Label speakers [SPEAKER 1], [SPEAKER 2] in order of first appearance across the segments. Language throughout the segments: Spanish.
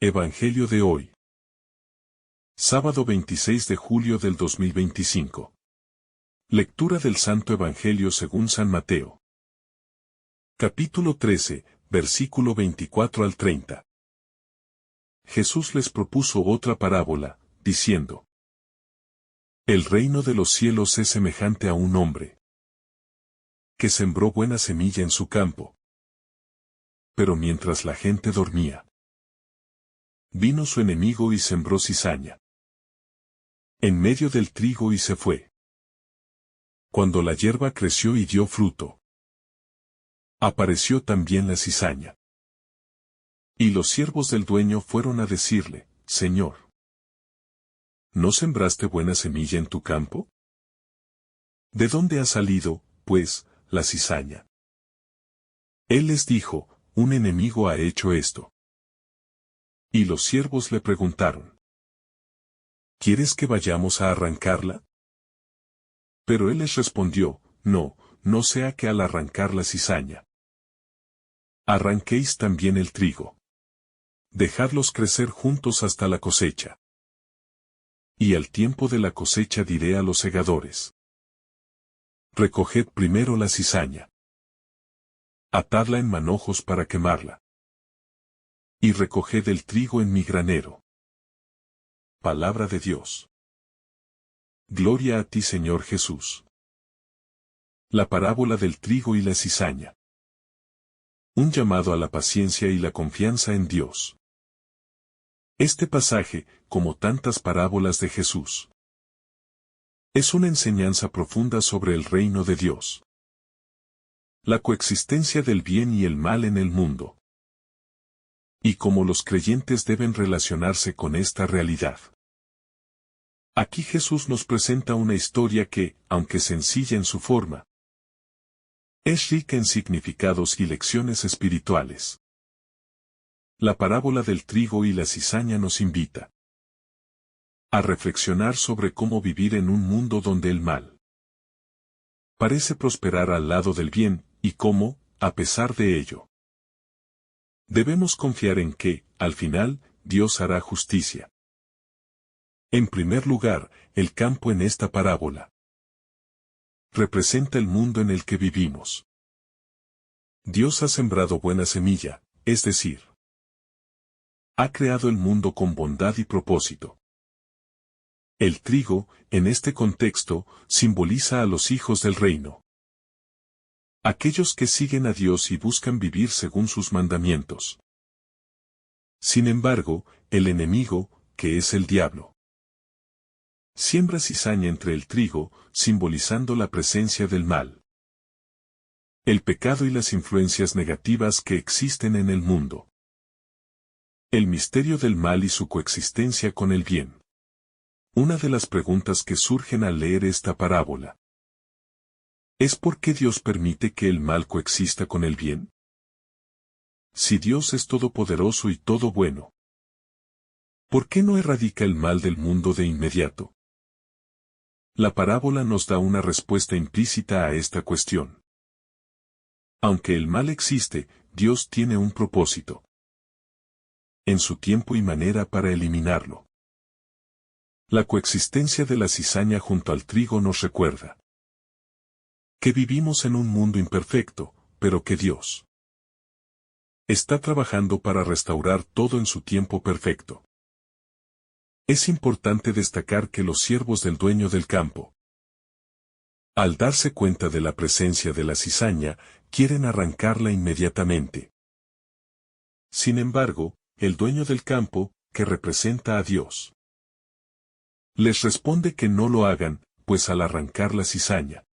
[SPEAKER 1] Evangelio de hoy. Sábado 26 de julio del 2025. Lectura del Santo Evangelio según San Mateo. Capítulo 13, versículo 24 al 30. Jesús les propuso otra parábola, diciendo: El reino de los cielos es semejante a un hombre que sembró buena semilla en su campo. Pero mientras la gente dormía, vino su enemigo y sembró cizaña en medio del trigo y se fue. Cuando la hierba creció y dio fruto, apareció también la cizaña. Y los siervos del dueño fueron a decirle: Señor, ¿no sembraste buena semilla en tu campo? ¿De dónde ha salido, pues, la cizaña? Él les dijo: Un enemigo ha hecho esto. Y los siervos le preguntaron: ¿Quieres que vayamos a arrancarla? Pero él les respondió: No, no sea que al arrancar la cizaña, arranquéis también el trigo. Dejadlos crecer juntos hasta la cosecha. Y al tiempo de la cosecha diré a los segadores: Recoged primero la cizaña, atadla en manojos para quemarla, y recoged el trigo en mi granero. Palabra de Dios. Gloria a ti, Señor Jesús. La parábola del trigo y la cizaña. Un llamado a la paciencia y la confianza en Dios. Este pasaje, como tantas parábolas de Jesús, es una enseñanza profunda sobre el reino de Dios, la coexistencia del bien y el mal en el mundo, y cómo los creyentes deben relacionarse con esta realidad. Aquí Jesús nos presenta una historia que, aunque sencilla en su forma, es rica en significados y lecciones espirituales. La parábola del trigo y la cizaña nos invita a reflexionar sobre cómo vivir en un mundo donde el mal parece prosperar al lado del bien, y cómo, a pesar de ello, debemos confiar en que, al final, Dios hará justicia. En primer lugar, el campo en esta parábola representa el mundo en el que vivimos. Dios ha sembrado buena semilla, es decir, ha creado el mundo con bondad y propósito. El trigo, en este contexto, simboliza a los hijos del reino, aquellos que siguen a Dios y buscan vivir según sus mandamientos. Sin embargo, el enemigo, que es el diablo, siembra cizaña entre el trigo, simbolizando la presencia del mal, el pecado y las influencias negativas que existen en el mundo. El misterio del mal y su coexistencia con el bien. Una de las preguntas que surgen al leer esta parábola es: ¿por qué Dios permite que el mal coexista con el bien? Si Dios es todopoderoso y todo bueno, ¿por qué no erradica el mal del mundo de inmediato? La parábola nos da una respuesta implícita a esta cuestión. Aunque el mal existe, Dios tiene un propósito en su tiempo y manera para eliminarlo. La coexistencia de la cizaña junto al trigo nos recuerda que vivimos en un mundo imperfecto, pero que Dios está trabajando para restaurar todo en su tiempo perfecto. Es importante destacar que los siervos del dueño del campo, al darse cuenta de la presencia de la cizaña, quieren arrancarla inmediatamente. Sin embargo, el dueño del campo, que representa a Dios, les responde que no lo hagan, pues al arrancar la cizaña,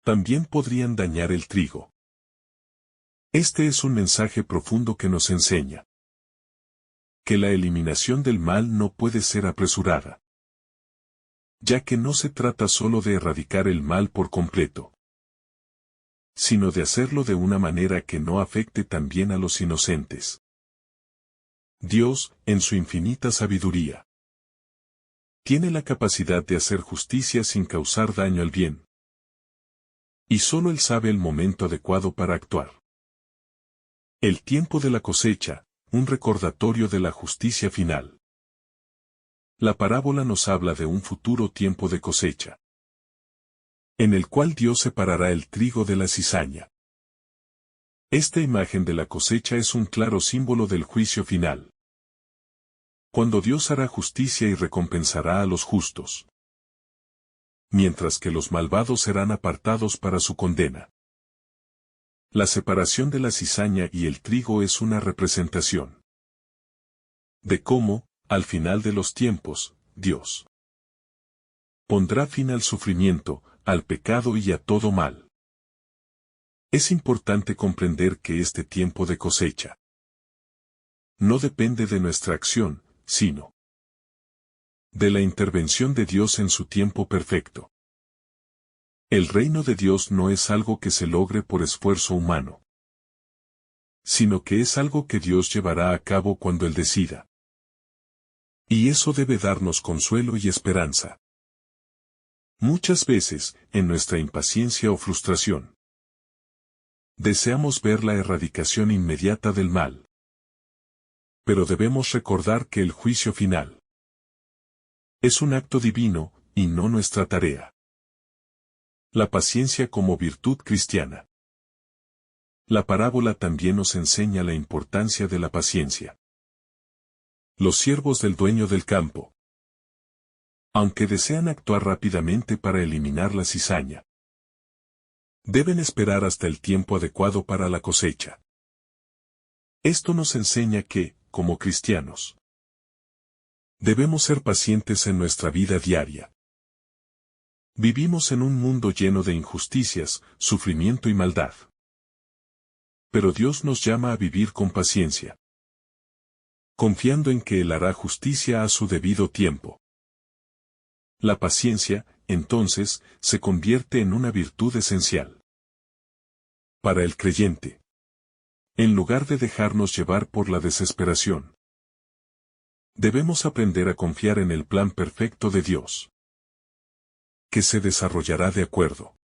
[SPEAKER 1] también podrían dañar el trigo. Este es un mensaje profundo que nos enseña que la eliminación del mal no puede ser apresurada, ya que no se trata solo de erradicar el mal por completo, sino de hacerlo de una manera que no afecte también a los inocentes. Dios, en su infinita sabiduría, tiene la capacidad de hacer justicia sin causar daño al bien. Y solo Él sabe el momento adecuado para actuar. El tiempo de la cosecha, un recordatorio de la justicia final. La parábola nos habla de un futuro tiempo de cosecha, en el cual Dios separará el trigo de la cizaña. Esta imagen de la cosecha es un claro símbolo del juicio final, cuando Dios hará justicia y recompensará a los justos, mientras que los malvados serán apartados para su condena. La separación de la cizaña y el trigo es una representación de cómo, al final de los tiempos, Dios pondrá fin al sufrimiento, al pecado y a todo mal. Es importante comprender que este tiempo de cosecha no depende de nuestra acción, sino de la intervención de Dios en su tiempo perfecto. El reino de Dios no es algo que se logre por esfuerzo humano, sino que es algo que Dios llevará a cabo cuando Él decida. Y eso debe darnos consuelo y esperanza. Muchas veces, en nuestra impaciencia o frustración, deseamos ver la erradicación inmediata del mal. Pero debemos recordar que el juicio final es un acto divino, y no nuestra tarea. La paciencia como virtud cristiana. La parábola también nos enseña la importancia de la paciencia. Los siervos del dueño del campo, aunque desean actuar rápidamente para eliminar la cizaña, deben esperar hasta el tiempo adecuado para la cosecha. Esto nos enseña que, como cristianos, debemos ser pacientes en nuestra vida diaria. Vivimos en un mundo lleno de injusticias, sufrimiento y maldad. Pero Dios nos llama a vivir con paciencia, confiando en que Él hará justicia a su debido tiempo. La paciencia, entonces, se convierte en una virtud esencial para el creyente. En lugar de dejarnos llevar por la desesperación, debemos aprender a confiar en el plan perfecto de Dios, que se desarrollará de acuerdo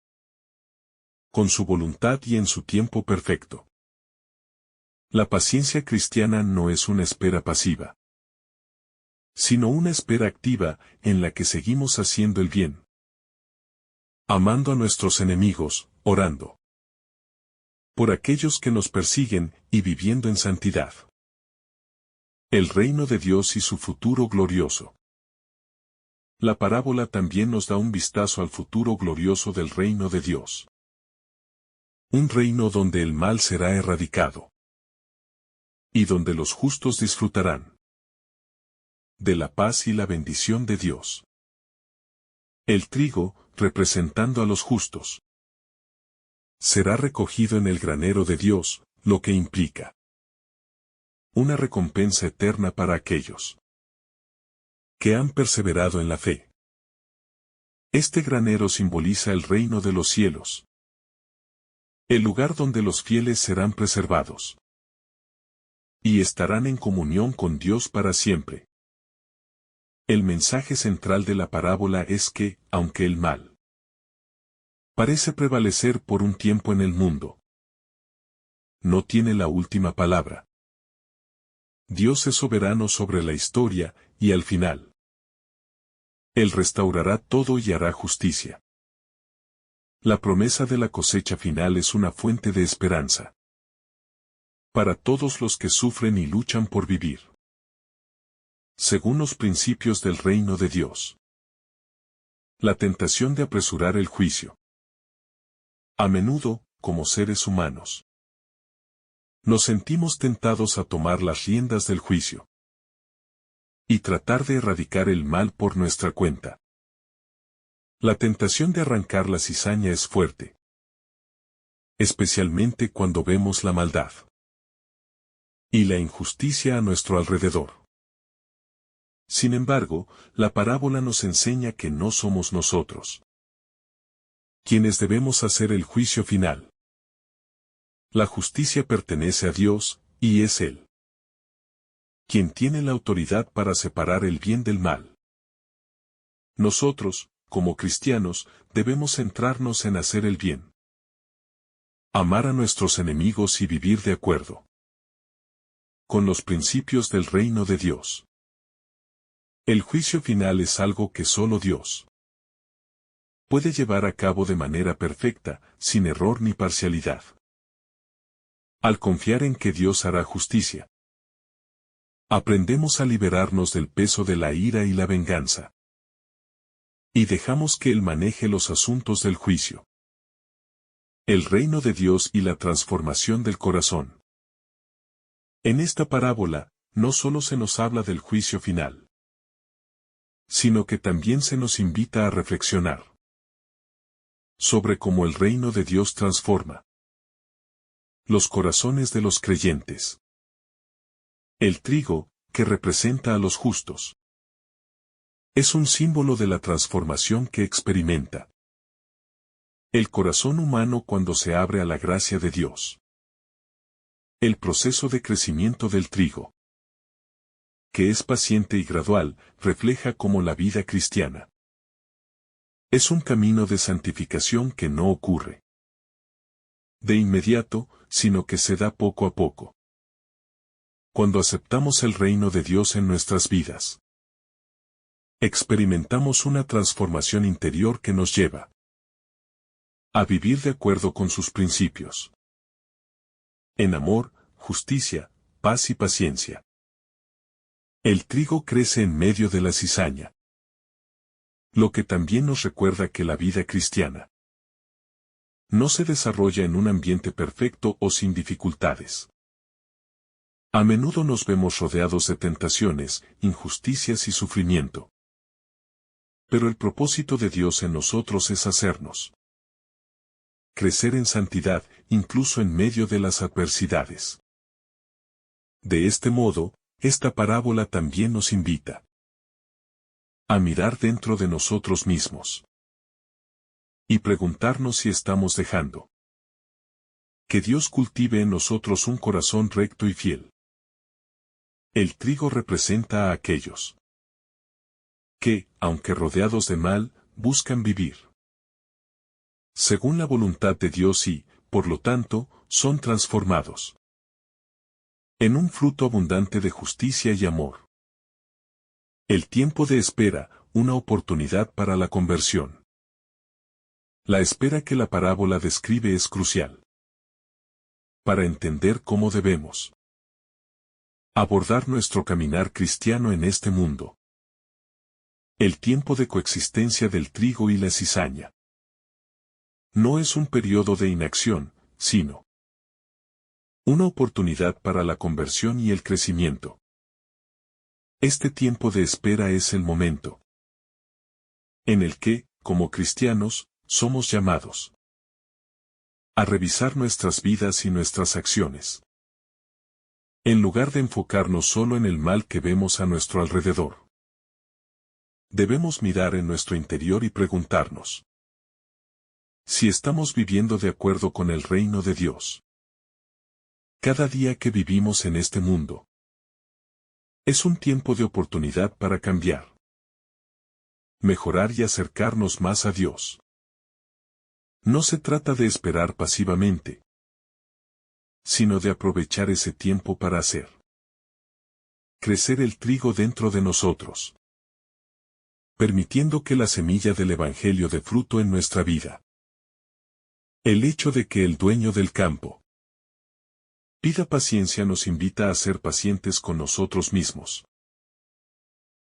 [SPEAKER 1] con su voluntad y en su tiempo perfecto. La paciencia cristiana no es una espera pasiva, sino una espera activa, en la que seguimos haciendo el bien, amando a nuestros enemigos, orando por aquellos que nos persiguen, y viviendo en santidad. El reino de Dios y su futuro glorioso. La parábola también nos da un vistazo al futuro glorioso del reino de Dios. Un reino donde el mal será erradicado, y donde los justos disfrutarán de la paz y la bendición de Dios. El trigo, representando a los justos, será recogido en el granero de Dios, lo que implica una recompensa eterna para aquellos que han perseverado en la fe. Este granero simboliza el reino de los cielos, el lugar donde los fieles serán preservados y estarán en comunión con Dios para siempre. El mensaje central de la parábola es que, aunque el mal parece prevalecer por un tiempo en el mundo, no tiene la última palabra. Dios es soberano sobre la historia, y al final, Él restaurará todo y hará justicia. La promesa de la cosecha final es una fuente de esperanza para todos los que sufren y luchan por vivir según los principios del reino de Dios. La tentación de apresurar el juicio. A menudo, como seres humanos, nos sentimos tentados a tomar las riendas del juicio y tratar de erradicar el mal por nuestra cuenta. La tentación de arrancar la cizaña es fuerte, especialmente cuando vemos la maldad y la injusticia a nuestro alrededor. Sin embargo, la parábola nos enseña que no somos nosotros quienes debemos hacer el juicio final. La justicia pertenece a Dios, y es Él quien tiene la autoridad para separar el bien del mal. Nosotros, como cristianos, debemos centrarnos en hacer el bien, amar a nuestros enemigos y vivir de acuerdo con los principios del reino de Dios. El juicio final es algo que solo Dios puede llevar a cabo de manera perfecta, sin error ni parcialidad. Al confiar en que Dios hará justicia, aprendemos a liberarnos del peso de la ira y la venganza. Y dejamos que Él maneje los asuntos del juicio. El reino de Dios y la transformación del corazón. En esta parábola, no solo se nos habla del juicio final, sino que también se nos invita a reflexionar sobre cómo el reino de Dios transforma los corazones de los creyentes. El trigo, que representa a los justos, es un símbolo de la transformación que experimenta el corazón humano cuando se abre a la gracia de Dios. El proceso de crecimiento del trigo, que es paciente y gradual, refleja cómo la vida cristiana es un camino de santificación que no ocurre de inmediato, sino que se da poco a poco. Cuando aceptamos el reino de Dios en nuestras vidas, experimentamos una transformación interior que nos lleva a vivir de acuerdo con sus principios. En amor, justicia, paz y paciencia. El trigo crece en medio de la cizaña, lo que también nos recuerda que la vida cristiana no se desarrolla en un ambiente perfecto o sin dificultades. A menudo nos vemos rodeados de tentaciones, injusticias y sufrimiento. Pero el propósito de Dios en nosotros es hacernos crecer en santidad, incluso en medio de las adversidades. De este modo, esta parábola también nos invita a mirar dentro de nosotros mismos y preguntarnos si estamos dejando que Dios cultive en nosotros un corazón recto y fiel. El trigo representa a aquellos que, aunque rodeados de mal, buscan vivir según la voluntad de Dios y, por lo tanto, son transformados en un fruto abundante de justicia y amor. El tiempo de espera, una oportunidad para la conversión. La espera que la parábola describe es crucial para entender cómo debemos abordar nuestro caminar cristiano en este mundo. El tiempo de coexistencia del trigo y la cizaña no es un periodo de inacción, sino una oportunidad para la conversión y el crecimiento. Este tiempo de espera es el momento en el que, como cristianos, somos llamados a revisar nuestras vidas y nuestras acciones, en lugar de enfocarnos solo en el mal que vemos a nuestro alrededor. Debemos mirar en nuestro interior y preguntarnos si estamos viviendo de acuerdo con el reino de Dios. Cada día que vivimos en este mundo es un tiempo de oportunidad para cambiar, mejorar y acercarnos más a Dios. No se trata de esperar pasivamente, sino de aprovechar ese tiempo para hacer crecer el trigo dentro de nosotros, permitiendo que la semilla del Evangelio dé fruto en nuestra vida. El hecho de que el dueño del campo pida paciencia nos invita a ser pacientes con nosotros mismos,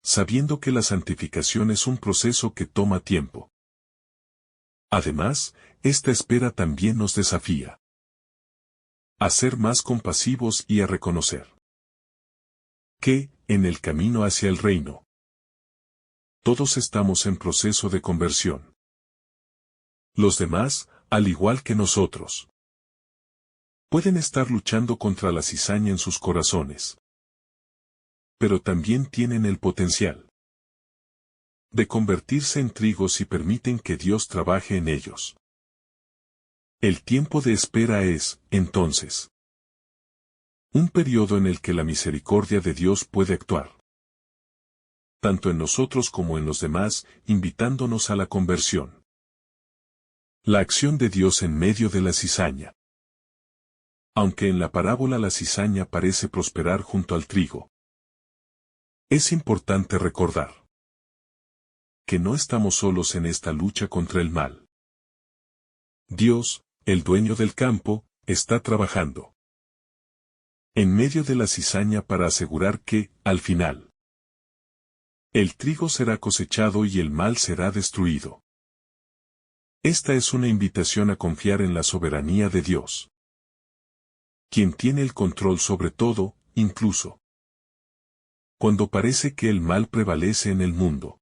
[SPEAKER 1] sabiendo que la santificación es un proceso que toma tiempo. Además, esta espera también nos desafía a ser más compasivos y a reconocer que, en el camino hacia el reino, todos estamos en proceso de conversión. Los demás, al igual que nosotros, pueden estar luchando contra la cizaña en sus corazones, pero también tienen el potencial de convertirse en trigo si permiten que Dios trabaje en ellos. El tiempo de espera es, entonces, un periodo en el que la misericordia de Dios puede actuar, tanto en nosotros como en los demás, invitándonos a la conversión. La acción de Dios en medio de la cizaña. Aunque en la parábola la cizaña parece prosperar junto al trigo, es importante recordar que no estamos solos en esta lucha contra el mal. Dios, el dueño del campo, está trabajando en medio de la cizaña para asegurar que, al final, el trigo será cosechado y el mal será destruido. Esta es una invitación a confiar en la soberanía de Dios, quien tiene el control sobre todo, incluso cuando parece que el mal prevalece en el mundo.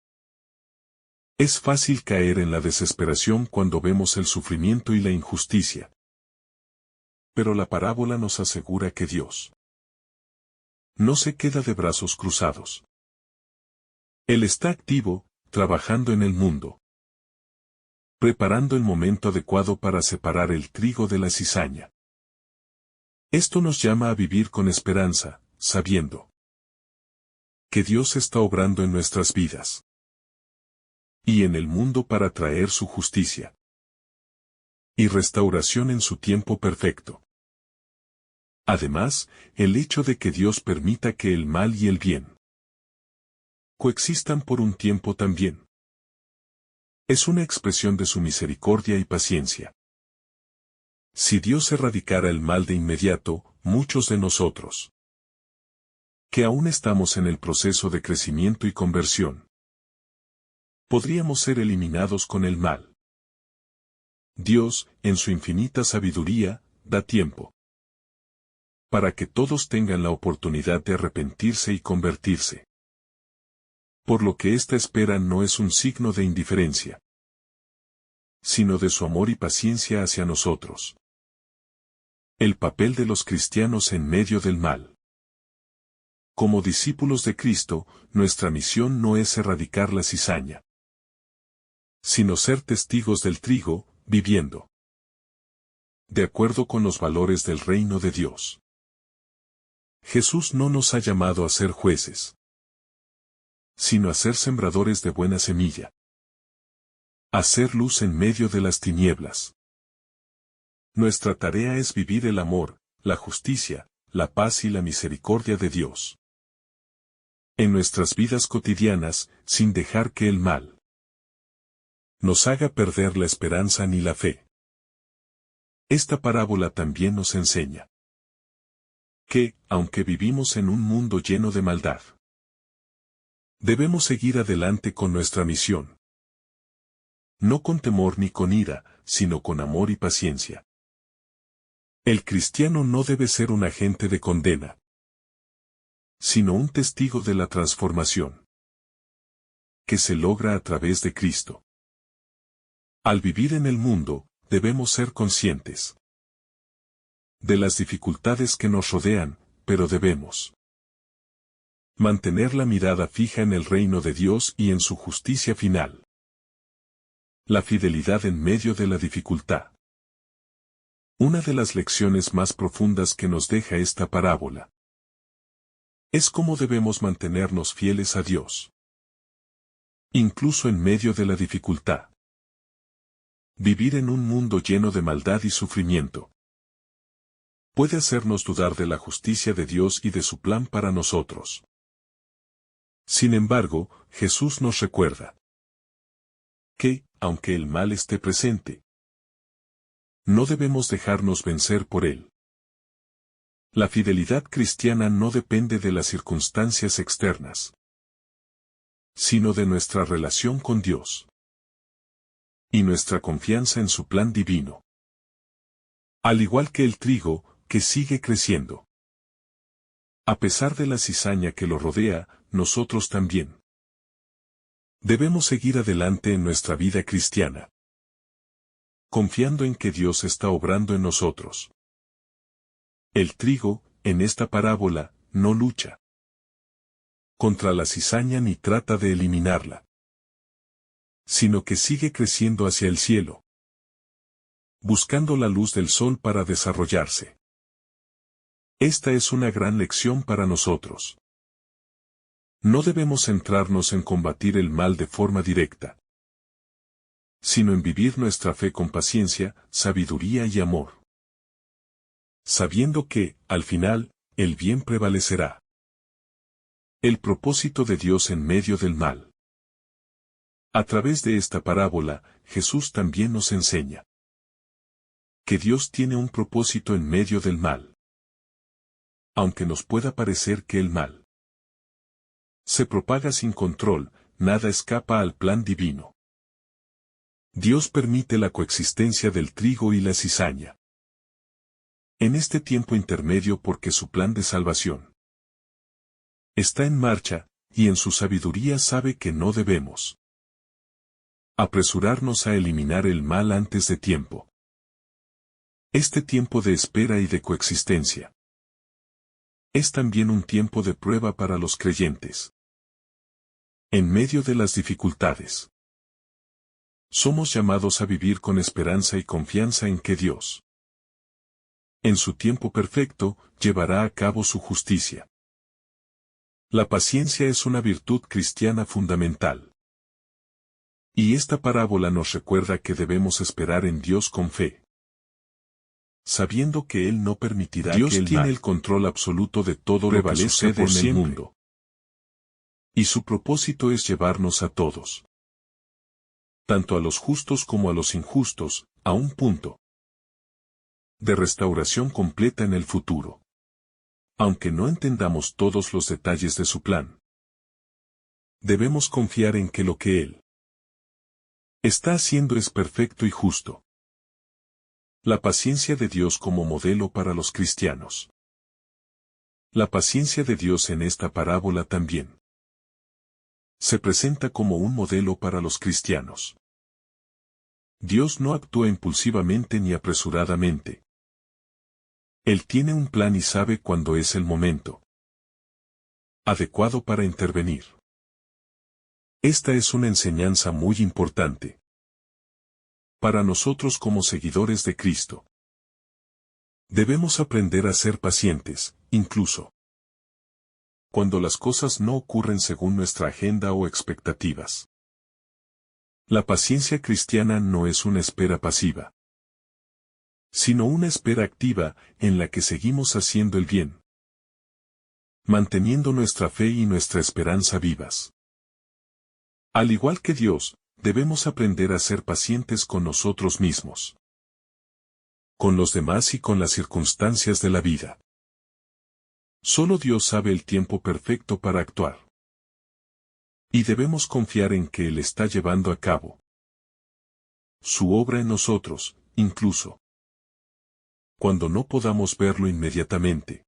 [SPEAKER 1] Es fácil caer en la desesperación cuando vemos el sufrimiento y la injusticia. Pero la parábola nos asegura que Dios no se queda de brazos cruzados. Él está activo, trabajando en el mundo, preparando el momento adecuado para separar el trigo de la cizaña. Esto nos llama a vivir con esperanza, sabiendo que Dios está obrando en nuestras vidas y en el mundo para traer su justicia y restauración en su tiempo perfecto. Además, el hecho de que Dios permita que el mal y el bien coexistan por un tiempo también es una expresión de su misericordia y paciencia. Si Dios erradicara el mal de inmediato, muchos de nosotros, que aún estamos en el proceso de crecimiento y conversión, podríamos ser eliminados con el mal. Dios, en su infinita sabiduría, da tiempo para que todos tengan la oportunidad de arrepentirse y convertirse. Por lo que esta espera no es un signo de indiferencia, sino de su amor y paciencia hacia nosotros. El papel de los cristianos en medio del mal. Como discípulos de Cristo, nuestra misión no es erradicar la cizaña, sino ser testigos del trigo, viviendo de acuerdo con los valores del reino de Dios. Jesús no nos ha llamado a ser jueces, sino a ser sembradores de buena semilla, a ser luz en medio de las tinieblas. Nuestra tarea es vivir el amor, la justicia, la paz y la misericordia de Dios en nuestras vidas cotidianas, sin dejar que el mal nos haga perder la esperanza ni la fe. Esta parábola también nos enseña que, aunque vivimos en un mundo lleno de maldad, debemos seguir adelante con nuestra misión. No con temor ni con ira, sino con amor y paciencia. El cristiano no debe ser un agente de condena, sino un testigo de la transformación que se logra a través de Cristo. Al vivir en el mundo, debemos ser conscientes de las dificultades que nos rodean, pero debemos mantener la mirada fija en el reino de Dios y en su justicia final. La fidelidad en medio de la dificultad. Una de las lecciones más profundas que nos deja esta parábola es cómo debemos mantenernos fieles a Dios, incluso en medio de la dificultad. Vivir en un mundo lleno de maldad y sufrimiento puede hacernos dudar de la justicia de Dios y de su plan para nosotros. Sin embargo, Jesús nos recuerda que, aunque el mal esté presente, no debemos dejarnos vencer por él. La fidelidad cristiana no depende de las circunstancias externas, sino de nuestra relación con Dios y nuestra confianza en su plan divino. Al igual que el trigo, que sigue creciendo. A pesar de la cizaña que lo rodea, nosotros también debemos seguir adelante en nuestra vida cristiana, confiando en que Dios está obrando en nosotros. El trigo, en esta parábola, no lucha contra la cizaña ni trata de eliminarla, sino que sigue creciendo hacia el cielo, buscando la luz del sol para desarrollarse. Esta es una gran lección para nosotros. No debemos centrarnos en combatir el mal de forma directa, sino en vivir nuestra fe con paciencia, sabiduría y amor. sabiendo que, al final, el bien prevalecerá. El propósito de Dios en medio del mal. A través de esta parábola, Jesús también nos enseña que Dios tiene un propósito en medio del mal. Aunque nos pueda parecer que el mal se propaga sin control, nada escapa al plan divino. Dios permite la coexistencia del trigo y la cizaña en este tiempo intermedio porque su plan de salvación está en marcha, y en su sabiduría sabe que no debemos apresurarnos a eliminar el mal antes de tiempo. Este tiempo de espera y de coexistencia es también un tiempo de prueba para los creyentes. En medio de las dificultades, somos llamados a vivir con esperanza y confianza en que Dios, en su tiempo perfecto, llevará a cabo su justicia. La paciencia es una virtud cristiana fundamental. Y esta parábola nos recuerda que debemos esperar en Dios con fe, sabiendo que Él no permitirá
[SPEAKER 2] Dios
[SPEAKER 1] que el
[SPEAKER 2] tiene
[SPEAKER 1] mal
[SPEAKER 2] el control absoluto de todo lo que
[SPEAKER 1] prevalezca
[SPEAKER 2] sucede
[SPEAKER 1] por
[SPEAKER 2] en el
[SPEAKER 1] siempre.
[SPEAKER 2] mundo.
[SPEAKER 1] Y su propósito es llevarnos a todos, tanto a los justos como a los injustos, a un punto de restauración completa en el futuro. Aunque no entendamos todos los detalles de su plan, debemos confiar en que lo que Él está haciendo es perfecto y justo. La paciencia de Dios como modelo para los cristianos. La paciencia de Dios en esta parábola también se presenta como un modelo para los cristianos. Dios no actúa impulsivamente ni apresuradamente. Él tiene un plan y sabe cuándo es el momento adecuado para intervenir. Esta es una enseñanza muy importante para nosotros como seguidores de Cristo. Debemos aprender a ser pacientes, incluso cuando las cosas no ocurren según nuestra agenda o expectativas. La paciencia cristiana no es una espera pasiva, sino una espera activa, en la que seguimos haciendo el bien, manteniendo nuestra fe y nuestra esperanza vivas. Al igual que Dios, debemos aprender a ser pacientes con nosotros mismos, con los demás y con las circunstancias de la vida. Solo Dios sabe el tiempo perfecto para actuar. Y debemos confiar en que Él está llevando a cabo su obra en nosotros, incluso cuando no podamos verlo inmediatamente.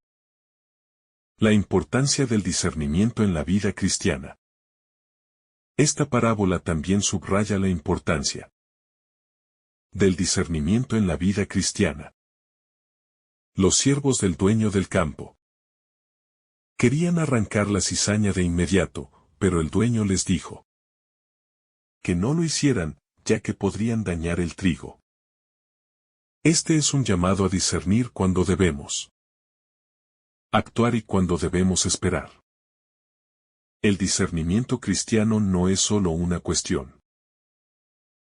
[SPEAKER 1] La importancia del discernimiento en la vida cristiana. Esta parábola también subraya la importancia del discernimiento en la vida cristiana. Los siervos del dueño del campo querían arrancar la cizaña de inmediato, pero el dueño les dijo que no lo hicieran, ya que podrían dañar el trigo. Este es un llamado a discernir cuando debemos actuar y cuando debemos esperar. El discernimiento cristiano no es solo una cuestión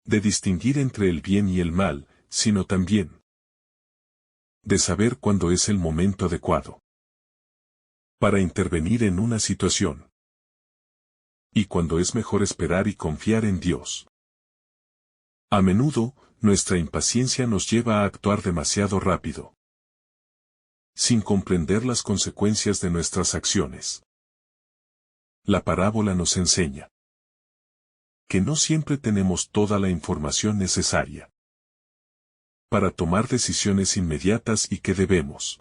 [SPEAKER 1] de distinguir entre el bien y el mal, sino también de saber cuándo es el momento adecuado para intervenir en una situación, y cuando es mejor esperar y confiar en Dios. A menudo, nuestra impaciencia nos lleva a actuar demasiado rápido, sin comprender las consecuencias de nuestras acciones. La parábola nos enseña que no siempre tenemos toda la información necesaria para tomar decisiones inmediatas y que debemos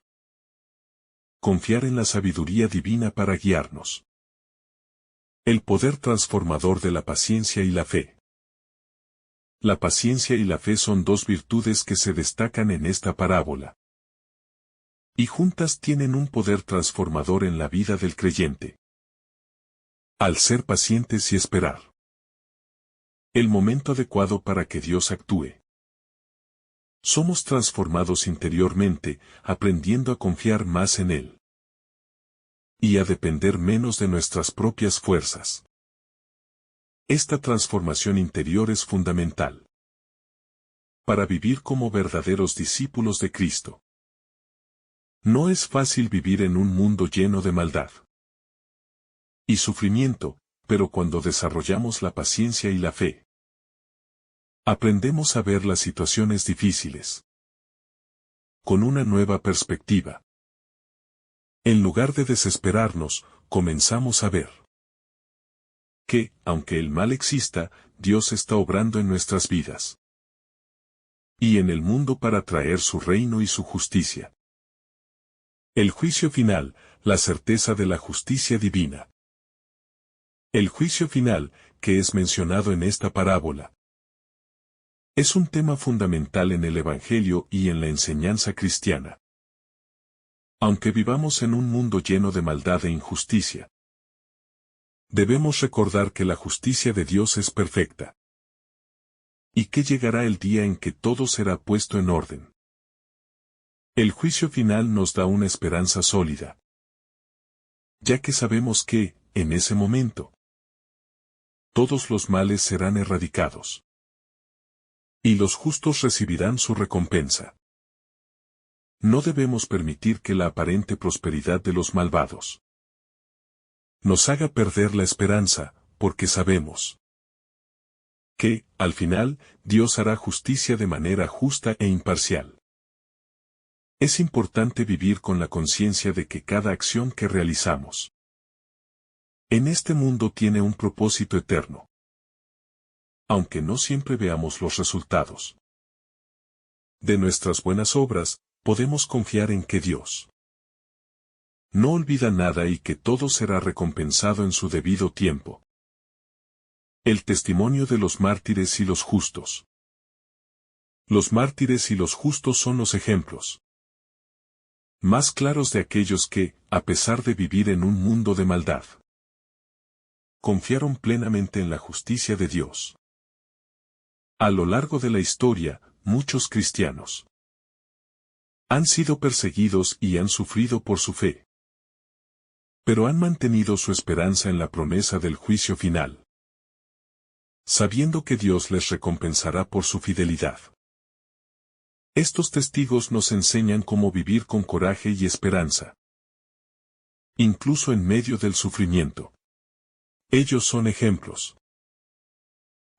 [SPEAKER 1] confiar en la sabiduría divina para guiarnos. El poder transformador de la paciencia y la fe. La paciencia y la fe son dos virtudes que se destacan en esta parábola, y juntas tienen un poder transformador en la vida del creyente. Al ser pacientes y esperar el momento adecuado para que Dios actúe, somos transformados interiormente, aprendiendo a confiar más en Él y a depender menos de nuestras propias fuerzas. Esta transformación interior es fundamental para vivir como verdaderos discípulos de Cristo. No es fácil vivir en un mundo lleno de maldad y sufrimiento, pero cuando desarrollamos la paciencia y la fe, aprendemos a ver las situaciones difíciles con una nueva perspectiva. En lugar de desesperarnos, comenzamos a ver que, aunque el mal exista, Dios está obrando en nuestras vidas y en el mundo para traer su reino y su justicia. El juicio final, la certeza de la justicia divina. El juicio final, que es mencionado en esta parábola, es un tema fundamental en el Evangelio y en la enseñanza cristiana. Aunque vivamos en un mundo lleno de maldad e injusticia, debemos recordar que la justicia de Dios es perfecta y que llegará el día en que todo será puesto en orden. El juicio final nos da una esperanza sólida, ya que sabemos que, en ese momento, todos los males serán erradicados y los justos recibirán su recompensa. No debemos permitir que la aparente prosperidad de los malvados nos haga perder la esperanza, porque sabemos que, al final, Dios hará justicia de manera justa e imparcial. Es importante vivir con la conciencia de que cada acción que realizamos en este mundo tiene un propósito eterno, aunque no siempre veamos los resultados de nuestras buenas obras. Podemos confiar en que Dios no olvida nada y que todo será recompensado en su debido tiempo. El testimonio de los mártires y los justos. Los mártires y los justos son los ejemplos más claros de aquellos que, a pesar de vivir en un mundo de maldad, confiaron plenamente en la justicia de Dios. A lo largo de la historia, muchos cristianos han sido perseguidos y han sufrido por su fe, pero han mantenido su esperanza en la promesa del juicio final, sabiendo que Dios les recompensará por su fidelidad. Estos testigos nos enseñan cómo vivir con coraje y esperanza, incluso en medio del sufrimiento. Ellos son ejemplos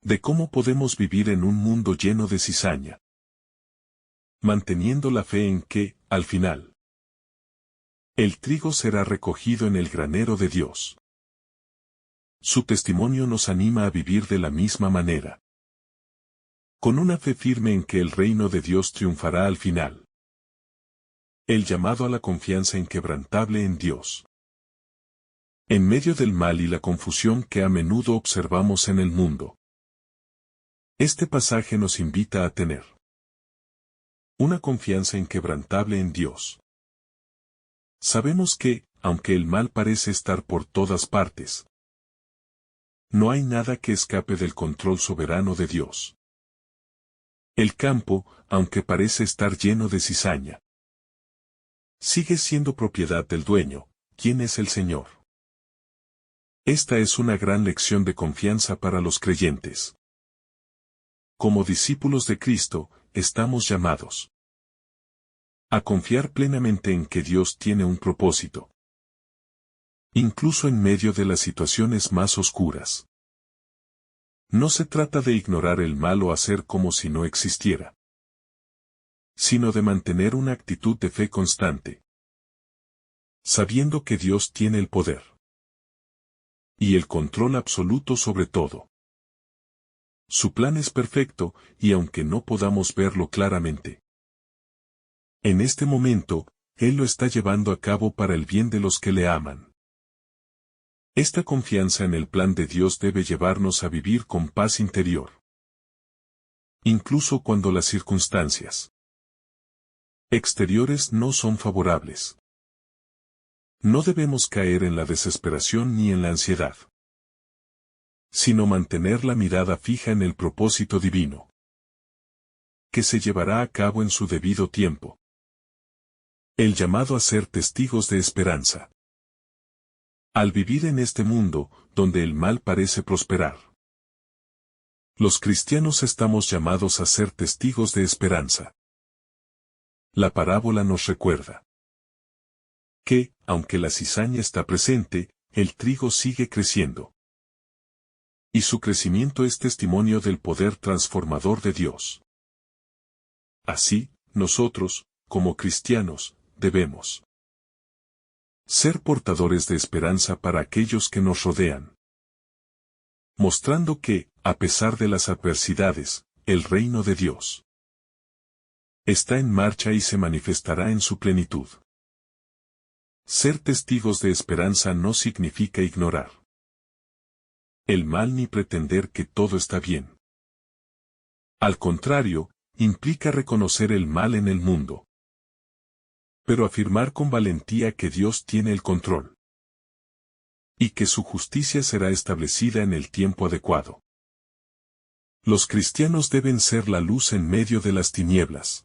[SPEAKER 1] de cómo podemos vivir en un mundo lleno de cizaña, manteniendo la fe en que, al final, el trigo será recogido en el granero de Dios. Su testimonio nos anima a vivir de la misma manera, con una fe firme en que el reino de Dios triunfará al final. El llamado a la confianza inquebrantable en Dios. En medio del mal y la confusión que a menudo observamos en el mundo, este pasaje nos invita a tener una confianza inquebrantable en Dios. Sabemos que, aunque el mal parece estar por todas partes, no hay nada que escape del control soberano de Dios. El campo, aunque parece estar lleno de cizaña, sigue siendo propiedad del dueño, quien es el Señor. Esta es una gran lección de confianza para los creyentes. Como discípulos de Cristo, estamos llamados a confiar plenamente en que Dios tiene un propósito, incluso en medio de las situaciones más oscuras. No se trata de ignorar el mal o hacer como si no existiera, sino de mantener una actitud de fe constante, sabiendo que Dios tiene el poder y el control absoluto sobre todo. Su plan es perfecto, y aunque no podamos verlo claramente, en este momento, Él lo está llevando a cabo para el bien de los que le aman. Esta confianza en el plan de Dios debe llevarnos a vivir con paz interior, incluso cuando las circunstancias exteriores no son favorables. No debemos caer en la desesperación ni en la ansiedad, sino mantener la mirada fija en el propósito divino, que se llevará a cabo en su debido tiempo. El llamado a ser testigos de esperanza. Al vivir en este mundo, donde el mal parece prosperar, los cristianos estamos llamados a ser testigos de esperanza. La parábola nos recuerda que, aunque la cizaña está presente, el trigo sigue creciendo. Y su crecimiento es testimonio del poder transformador de Dios. Así, nosotros, como cristianos, debemos ser portadores de esperanza para aquellos que nos rodean, mostrando que, a pesar de las adversidades, el reino de Dios está en marcha y se manifestará en su plenitud. Ser testigos de esperanza no significa ignorar el mal ni pretender que todo está bien. Al contrario, implica reconocer el mal en el mundo, pero afirmar con valentía que Dios tiene el control y que su justicia será establecida en el tiempo adecuado. Los cristianos deben ser la luz en medio de las tinieblas,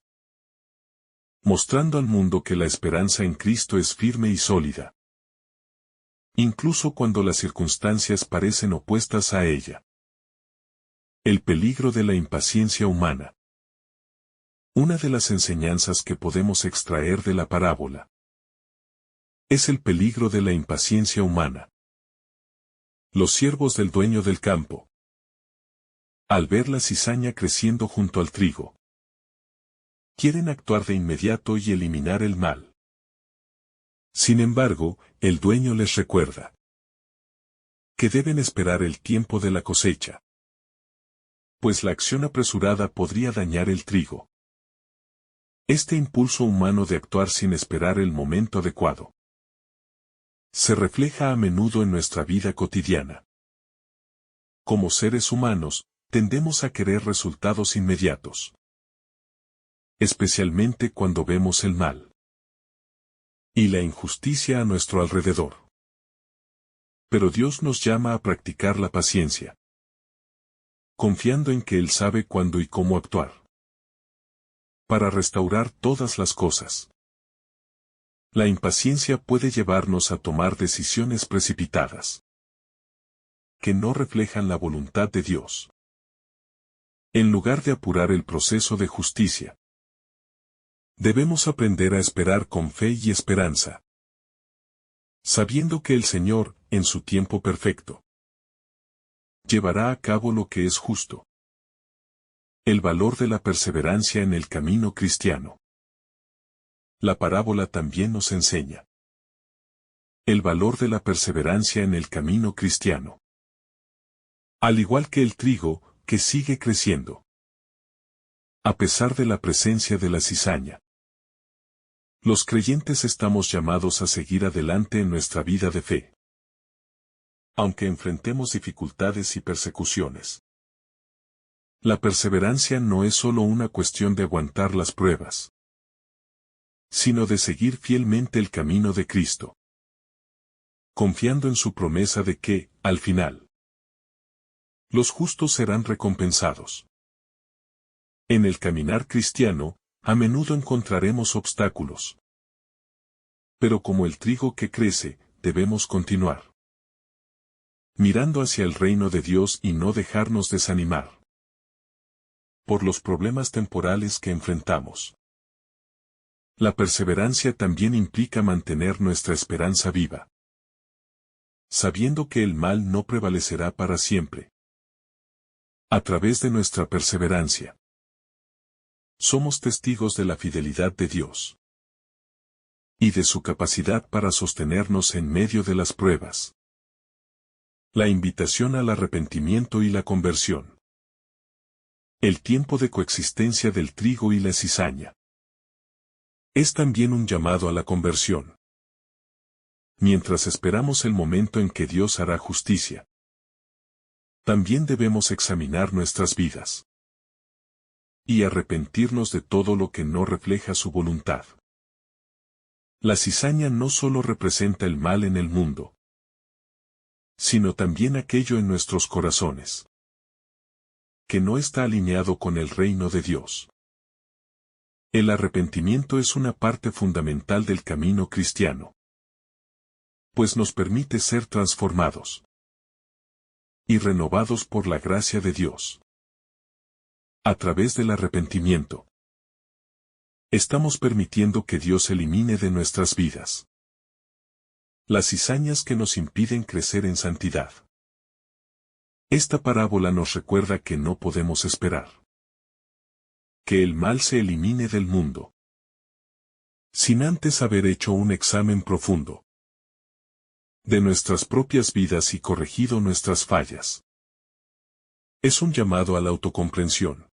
[SPEAKER 1] mostrando al mundo que la esperanza en Cristo es firme y sólida, incluso cuando las circunstancias parecen opuestas a ella. El peligro de la impaciencia humana. Una de las enseñanzas que podemos extraer de la parábola es el peligro de la impaciencia humana. Los siervos del dueño del campo, al ver la cizaña creciendo junto al trigo, quieren actuar de inmediato y eliminar el mal. Sin embargo, el dueño les recuerda que deben esperar el tiempo de la cosecha, pues la acción apresurada podría dañar el trigo. Este impulso humano de actuar sin esperar el momento adecuado se refleja a menudo en nuestra vida cotidiana. Como seres humanos, tendemos a querer resultados inmediatos, especialmente cuando vemos el mal y la injusticia a nuestro alrededor. Pero Dios nos llama a practicar la paciencia, confiando en que Él sabe cuándo y cómo actuar para restaurar todas las cosas. La impaciencia puede llevarnos a tomar decisiones precipitadas que no reflejan la voluntad de Dios. En lugar de apurar el proceso de justicia, debemos aprender a esperar con fe y esperanza, sabiendo que el Señor, en su tiempo perfecto, llevará a cabo lo que es justo. El valor de la perseverancia en el camino cristiano. La parábola también nos enseña el valor de la perseverancia en el camino cristiano. Al igual que el trigo, que sigue creciendo, a pesar de la presencia de la cizaña. Los creyentes estamos llamados a seguir adelante en nuestra vida de fe, aunque enfrentemos dificultades y persecuciones. La perseverancia no es solo una cuestión de aguantar las pruebas, sino de seguir fielmente el camino de Cristo, confiando en su promesa de que, al final, los justos serán recompensados. En el caminar cristiano, a menudo encontraremos obstáculos. Pero como el trigo que crece, debemos continuar mirando hacia el reino de Dios y no dejarnos desanimar por los problemas temporales que enfrentamos. La perseverancia también implica mantener nuestra esperanza viva, sabiendo que el mal no prevalecerá para siempre. A través de nuestra perseverancia, somos testigos de la fidelidad de Dios y de su capacidad para sostenernos en medio de las pruebas. La invitación al arrepentimiento y la conversión. El tiempo de coexistencia del trigo y la cizaña es también un llamado a la conversión. Mientras esperamos el momento en que Dios hará justicia, también debemos examinar nuestras vidas y arrepentirnos de todo lo que no refleja su voluntad. La cizaña no solo representa el mal en el mundo, sino también aquello en nuestros corazones que no está alineado con el reino de Dios. El arrepentimiento es una parte fundamental del camino cristiano, pues nos permite ser transformados y renovados por la gracia de Dios. A través del arrepentimiento, estamos permitiendo que Dios elimine de nuestras vidas Las cizañas que nos impiden crecer en santidad. Esta parábola nos recuerda que no podemos esperar que el mal se elimine del mundo sin antes haber hecho un examen profundo de nuestras propias vidas y corregido nuestras fallas. Es un llamado a la autocomprensión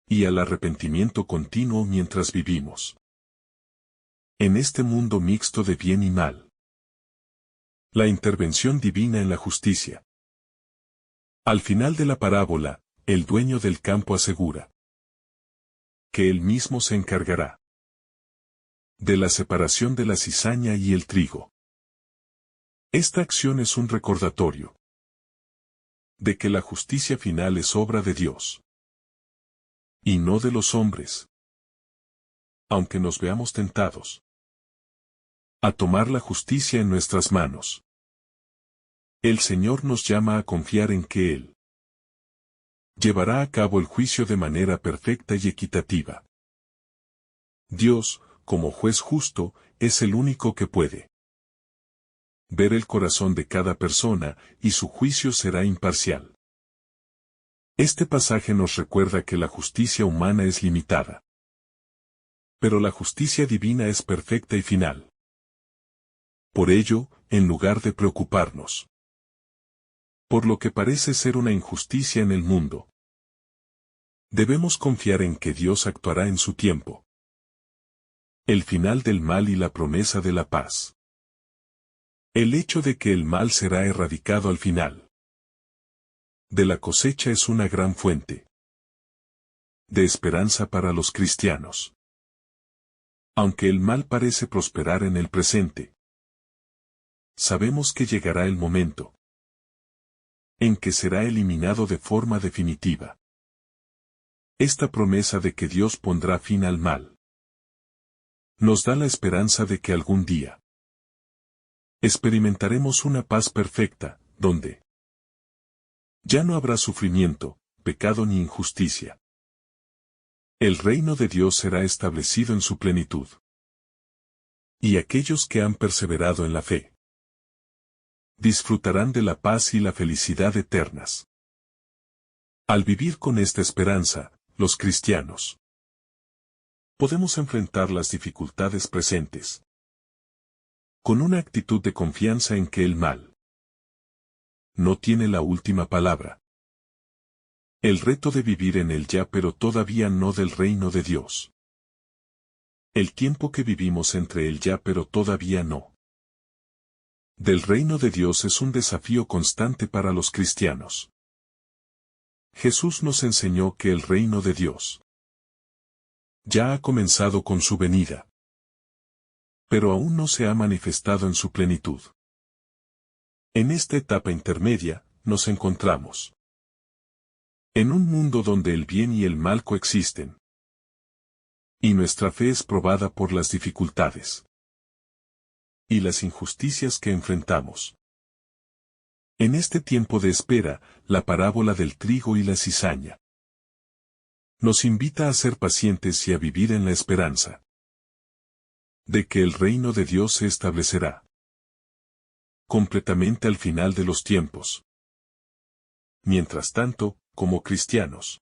[SPEAKER 1] y al arrepentimiento continuo mientras vivimos en este mundo mixto de bien y mal. La intervención divina en la justicia. Al final de la parábola, el dueño del campo asegura que él mismo se encargará de la separación de la cizaña y el trigo. Esta acción es un recordatorio de que la justicia final es obra de Dios y no de los hombres. Aunque nos veamos tentados a tomar la justicia en nuestras manos, el Señor nos llama a confiar en que Él llevará a cabo el juicio de manera perfecta y equitativa. Dios, como juez justo, es el único que puede ver el corazón de cada persona, y su juicio será imparcial. Este pasaje nos recuerda que la justicia humana es limitada, pero la justicia divina es perfecta y final. Por ello, en lugar de preocuparnos por lo que parece ser una injusticia en el mundo, debemos confiar en que Dios actuará en su tiempo. El final del mal y la promesa de la paz. El hecho de que el mal será erradicado al final de la cosecha es una gran fuente de esperanza para los cristianos. Aunque el mal parece prosperar en el presente, sabemos que llegará el momento en que será eliminado de forma definitiva. Esta promesa de que Dios pondrá fin al mal nos da la esperanza de que algún día experimentaremos una paz perfecta, donde ya no habrá sufrimiento, pecado ni injusticia. El reino de Dios será establecido en su plenitud. Y aquellos que han perseverado en la fe disfrutarán de la paz y la felicidad eternas. Al vivir con esta esperanza, los cristianos podemos enfrentar las dificultades presentes con una actitud de confianza en que el mal no tiene la última palabra. El reto de vivir en el ya pero todavía no del reino de Dios. El tiempo que vivimos entre el ya pero todavía no del reino de Dios es un desafío constante para los cristianos. Jesús nos enseñó que el reino de Dios ya ha comenzado con su venida, pero aún no se ha manifestado en su plenitud. En esta etapa intermedia, nos encontramos en un mundo donde el bien y el mal coexisten, y nuestra fe es probada por las dificultades y las injusticias que enfrentamos. En este tiempo de espera, la parábola del trigo y la cizaña nos invita a ser pacientes y a vivir en la esperanza de que el reino de Dios se establecerá completamente al final de los tiempos. Mientras tanto, como cristianos,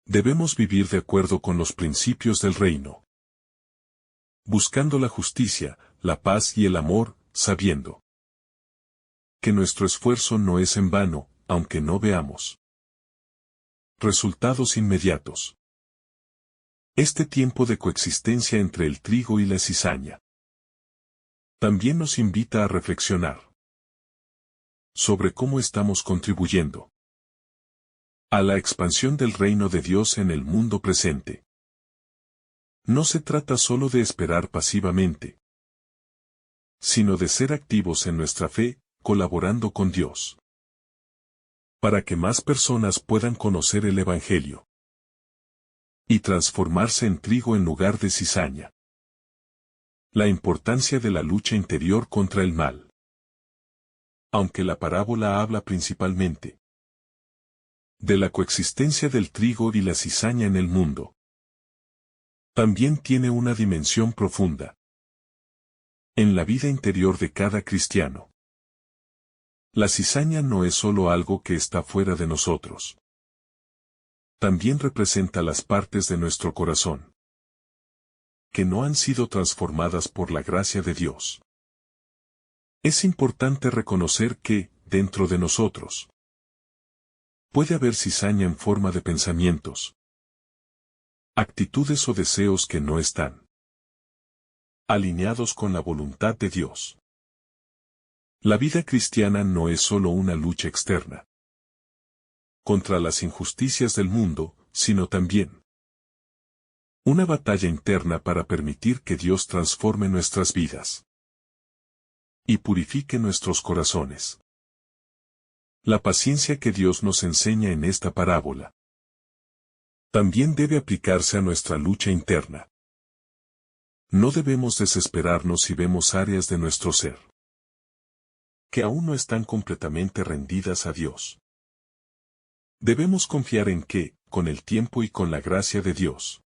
[SPEAKER 1] debemos vivir de acuerdo con los principios del reino, buscando la justicia, la paz y el amor, sabiendo que nuestro esfuerzo no es en vano, aunque no veamos resultados inmediatos. Este tiempo de coexistencia entre el trigo y la cizaña también nos invita a reflexionar sobre cómo estamos contribuyendo a la expansión del reino de Dios en el mundo presente. No se trata solo de esperar pasivamente, sino de ser activos en nuestra fe, colaborando con Dios, para que más personas puedan conocer el Evangelio y transformarse en trigo en lugar de cizaña. La importancia de la lucha interior contra el mal. Aunque la parábola habla principalmente de la coexistencia del trigo y la cizaña en el mundo, también tiene una dimensión profunda En la vida interior de cada cristiano. La cizaña no es solo algo que está fuera de nosotros. También representa las partes de nuestro corazón que no han sido transformadas por la gracia de Dios. Es importante reconocer que, dentro de nosotros, puede haber cizaña en forma de pensamientos, actitudes o deseos que no están alineados con la voluntad de Dios. La vida cristiana no es solo una lucha externa contra las injusticias del mundo, sino también una batalla interna para permitir que Dios transforme nuestras vidas y purifique nuestros corazones. La paciencia que Dios nos enseña en esta parábola también debe aplicarse a nuestra lucha interna. No debemos desesperarnos si vemos áreas de nuestro ser que aún no están completamente rendidas a Dios. Debemos confiar en que, con el tiempo y con la gracia de Dios,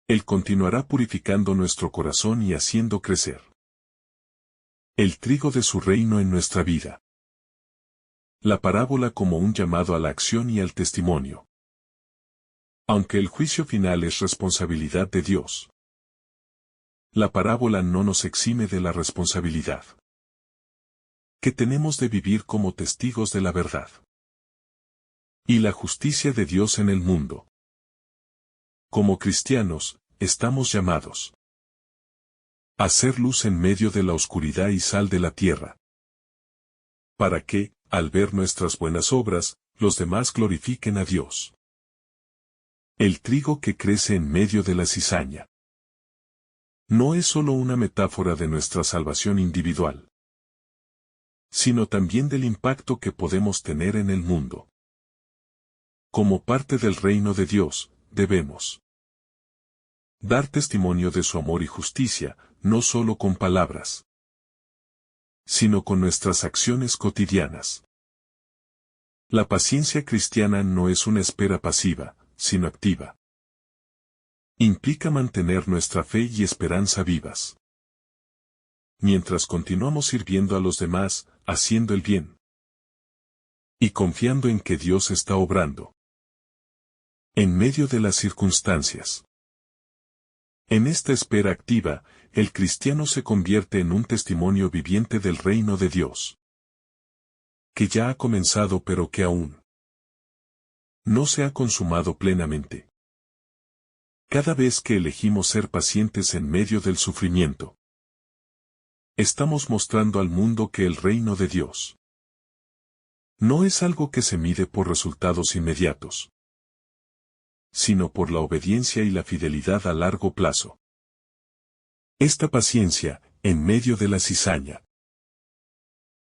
[SPEAKER 1] Él continuará purificando nuestro corazón y haciendo crecer el trigo de su reino en nuestra vida. La parábola como un llamado a la acción y al testimonio. Aunque el juicio final es responsabilidad de Dios, la parábola no nos exime de la responsabilidad que tenemos de vivir como testigos de la verdad y la justicia de Dios en el mundo. Como cristianos, estamos llamados a ser luz en medio de la oscuridad y sal de la tierra, para que, al ver nuestras buenas obras, los demás glorifiquen a Dios. El trigo que crece en medio de la cizaña no es solo una metáfora de nuestra salvación individual, sino también del impacto que podemos tener en el mundo. Como parte del reino de Dios, debemos dar testimonio de su amor y justicia, no solo con palabras, sino con nuestras acciones cotidianas. La paciencia cristiana no es una espera pasiva, sino activa. Implica mantener nuestra fe y esperanza vivas, mientras continuamos sirviendo a los demás, haciendo el bien y confiando en que Dios está obrando en medio de las circunstancias. En esta espera activa, el cristiano se convierte en un testimonio viviente del reino de Dios, que ya ha comenzado pero que aún no se ha consumado plenamente. Cada vez que elegimos ser pacientes en medio del sufrimiento, estamos mostrando al mundo que el reino de Dios no es algo que se mide por resultados inmediatos, sino por la obediencia y la fidelidad a largo plazo. Esta paciencia, en medio de la cizaña,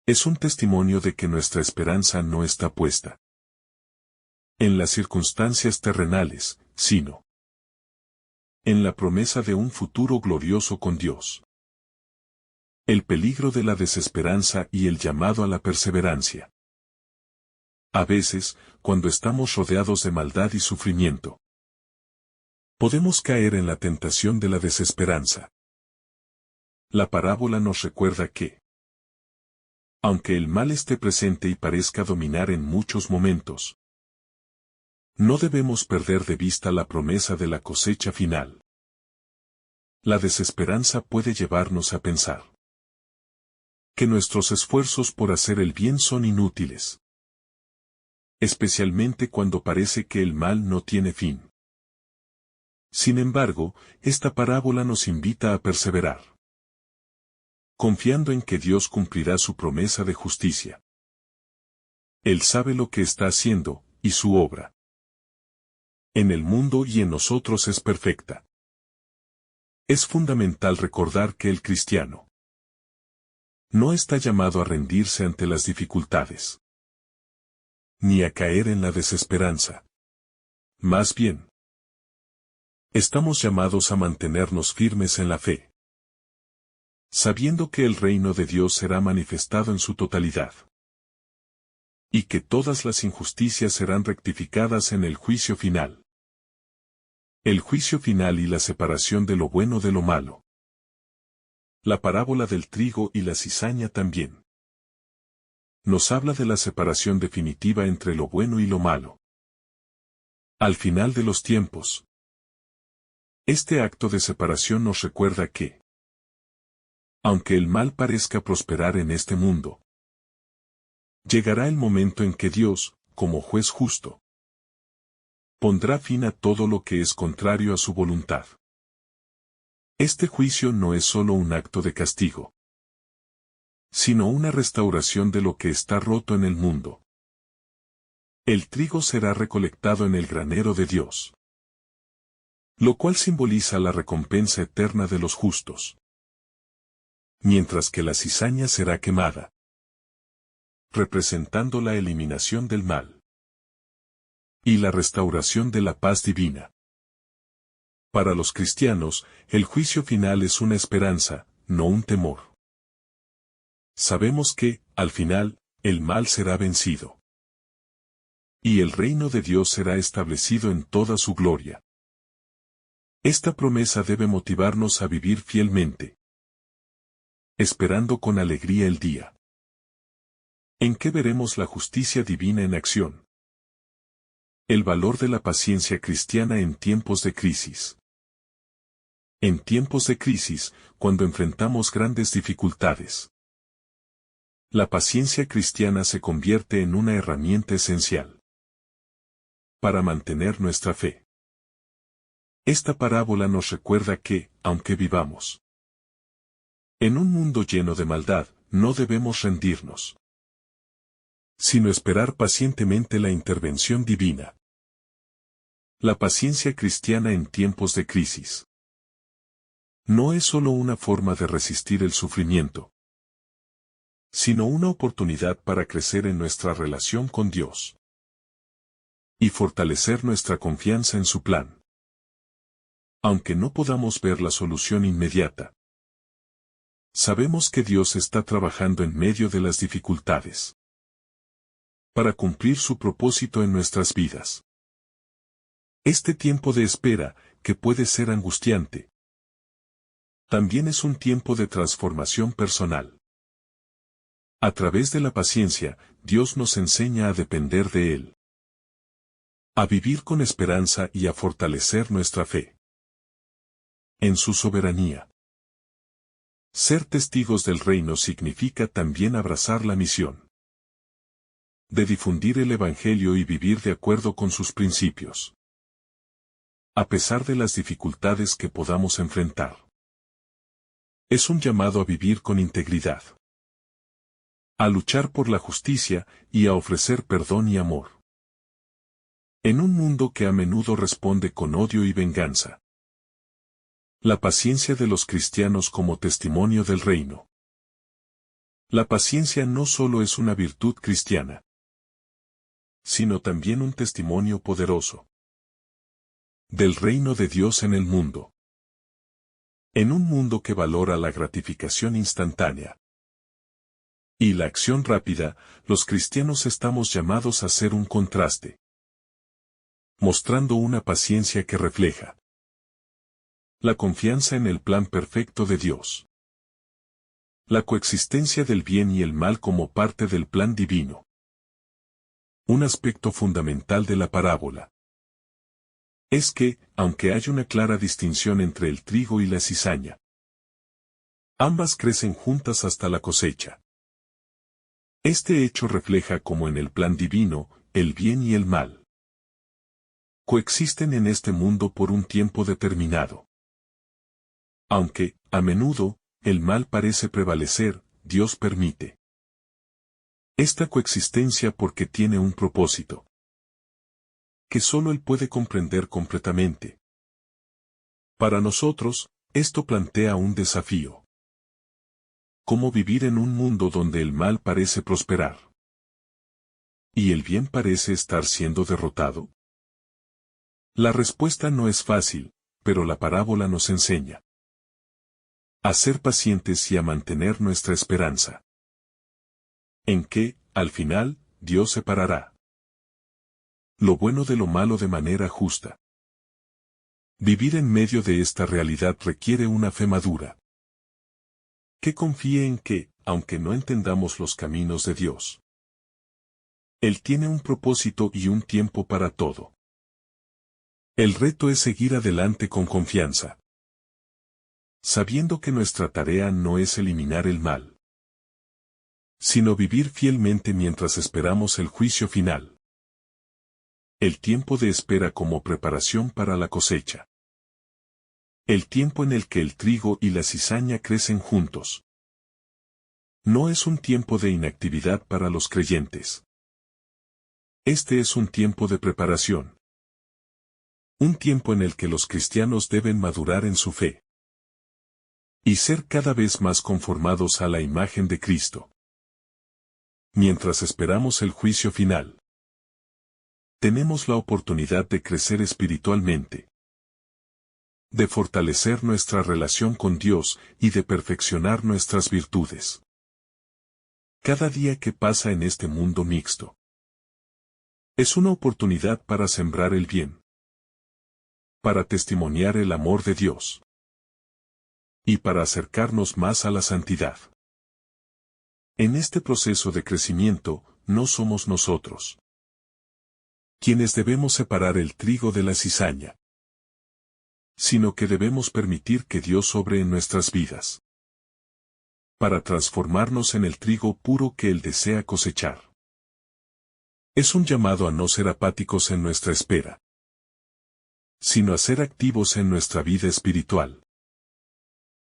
[SPEAKER 1] es un testimonio de que nuestra esperanza no está puesta en las circunstancias terrenales, sino en la promesa de un futuro glorioso con Dios. El peligro de la desesperanza y el llamado a la perseverancia. A veces, cuando estamos rodeados de maldad y sufrimiento, podemos caer en la tentación de la desesperanza. La parábola nos recuerda que, aunque el mal esté presente y parezca dominar en muchos momentos, no debemos perder de vista la promesa de la cosecha final. La desesperanza puede llevarnos a pensar que nuestros esfuerzos por hacer el bien son inútiles, especialmente cuando parece que el mal no tiene fin. Sin embargo, esta parábola nos invita a perseverar, confiando en que Dios cumplirá su promesa de justicia. Él sabe lo que está haciendo, y su obra en el mundo y en nosotros es perfecta. Es fundamental recordar que el cristiano no está llamado a rendirse ante las dificultades, ni a caer en la desesperanza. Más bien, estamos llamados a mantenernos firmes en la fe, sabiendo que el reino de Dios será manifestado en su totalidad, y que todas las injusticias serán rectificadas en el juicio final. El juicio final y la separación de lo bueno de lo malo. La parábola del trigo y la cizaña también nos habla de la separación definitiva entre lo bueno y lo malo. Al final de los tiempos, este acto de separación nos recuerda que, aunque el mal parezca prosperar en este mundo, llegará el momento en que Dios, como juez justo, pondrá fin a todo lo que es contrario a su voluntad. Este juicio no es solo un acto de castigo, sino una restauración de lo que está roto en el mundo. El trigo será recolectado en el granero de Dios, lo cual simboliza la recompensa eterna de los justos, mientras que la cizaña será quemada, representando la eliminación del mal y la restauración de la paz divina. Para los cristianos, el juicio final es una esperanza, no un temor. Sabemos que, al final, el mal será vencido, y el reino de Dios será establecido en toda su gloria. Esta promesa debe motivarnos a vivir fielmente, esperando con alegría el día en que veremos la justicia divina en acción. El valor de la paciencia cristiana en tiempos de crisis. En tiempos de crisis, cuando enfrentamos grandes dificultades, la paciencia cristiana se convierte en una herramienta esencial para mantener nuestra fe. Esta parábola nos recuerda que, aunque vivamos en un mundo lleno de maldad, no debemos rendirnos, sino esperar pacientemente la intervención divina. La paciencia cristiana en tiempos de crisis no es solo una forma de resistir el sufrimiento, sino una oportunidad para crecer en nuestra relación con Dios y fortalecer nuestra confianza en su plan. Aunque no podamos ver la solución inmediata, sabemos que Dios está trabajando en medio de las dificultades para cumplir su propósito en nuestras vidas. Este tiempo de espera, que puede ser angustiante, también es un tiempo de transformación personal. A través de la paciencia, Dios nos enseña a depender de Él, a vivir con esperanza y a fortalecer nuestra fe en su soberanía. Ser testigos del reino significa también abrazar la misión de difundir el Evangelio y vivir de acuerdo con sus principios, a pesar de las dificultades que podamos enfrentar. Es un llamado a vivir con integridad, a luchar por la justicia y a ofrecer perdón y amor. En un mundo que a menudo responde con odio y venganza. La paciencia de los cristianos como testimonio del reino. La paciencia no solo es una virtud cristiana, sino también un testimonio poderoso del reino de Dios en el mundo. En un mundo que valora la gratificación instantánea y la acción rápida, los cristianos estamos llamados a ser un contraste, mostrando una paciencia que refleja la confianza en el plan perfecto de Dios, la coexistencia del bien y el mal como parte del plan divino. Un aspecto fundamental de la parábola es que, aunque hay una clara distinción entre el trigo y la cizaña, ambas crecen juntas hasta la cosecha. Este hecho refleja cómo en el plan divino, el bien y el mal coexisten en este mundo por un tiempo determinado. Aunque, a menudo, el mal parece prevalecer, Dios permite esta coexistencia porque tiene un propósito que solo Él puede comprender completamente. Para nosotros, esto plantea un desafío. ¿Cómo vivir en un mundo donde el mal parece prosperar y el bien parece estar siendo derrotado? La respuesta no es fácil, pero la parábola nos enseña a ser pacientes y a mantener nuestra esperanza en que, al final, Dios separará lo bueno de lo malo de manera justa. Vivir en medio de esta realidad requiere una fe madura, Que confíe en que, aunque no entendamos los caminos de Dios, Él tiene un propósito y un tiempo para todo. El reto es seguir adelante con confianza, sabiendo que nuestra tarea no es eliminar el mal, sino vivir fielmente mientras esperamos el juicio final. El tiempo de espera como preparación para la cosecha. El tiempo en el que el trigo y la cizaña crecen juntos. No es un tiempo de inactividad para los creyentes. Este es un tiempo de preparación. Un tiempo en el que los cristianos deben madurar en su fe y ser cada vez más conformados a la imagen de Cristo. Mientras esperamos el juicio final, tenemos la oportunidad de crecer espiritualmente, de fortalecer nuestra relación con Dios y de perfeccionar nuestras virtudes. Cada día que pasa en este mundo mixto es una oportunidad para sembrar el bien, para testimoniar el amor de Dios y para acercarnos más a la santidad. En este proceso de crecimiento, no somos nosotros quienes debemos separar el trigo de la cizaña, sino que debemos permitir que Dios obre en nuestras vidas, para transformarnos en el trigo puro que Él desea cosechar. Es un llamado a no ser apáticos en nuestra espera, sino a ser activos en nuestra vida espiritual,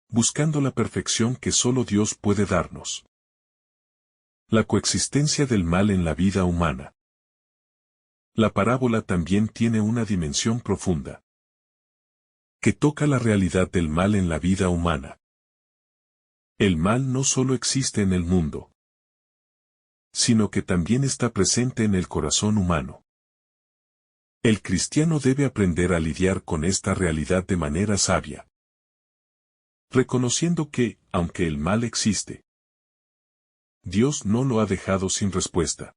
[SPEAKER 1] buscando la perfección que solo Dios puede darnos. La coexistencia del mal en la vida humana. La parábola también tiene una dimensión profunda, que toca la realidad del mal en la vida humana. El mal no solo existe en el mundo, sino que también está presente en el corazón humano. El cristiano debe aprender a lidiar con esta realidad de manera sabia, reconociendo que, aunque el mal existe, Dios no lo ha dejado sin respuesta.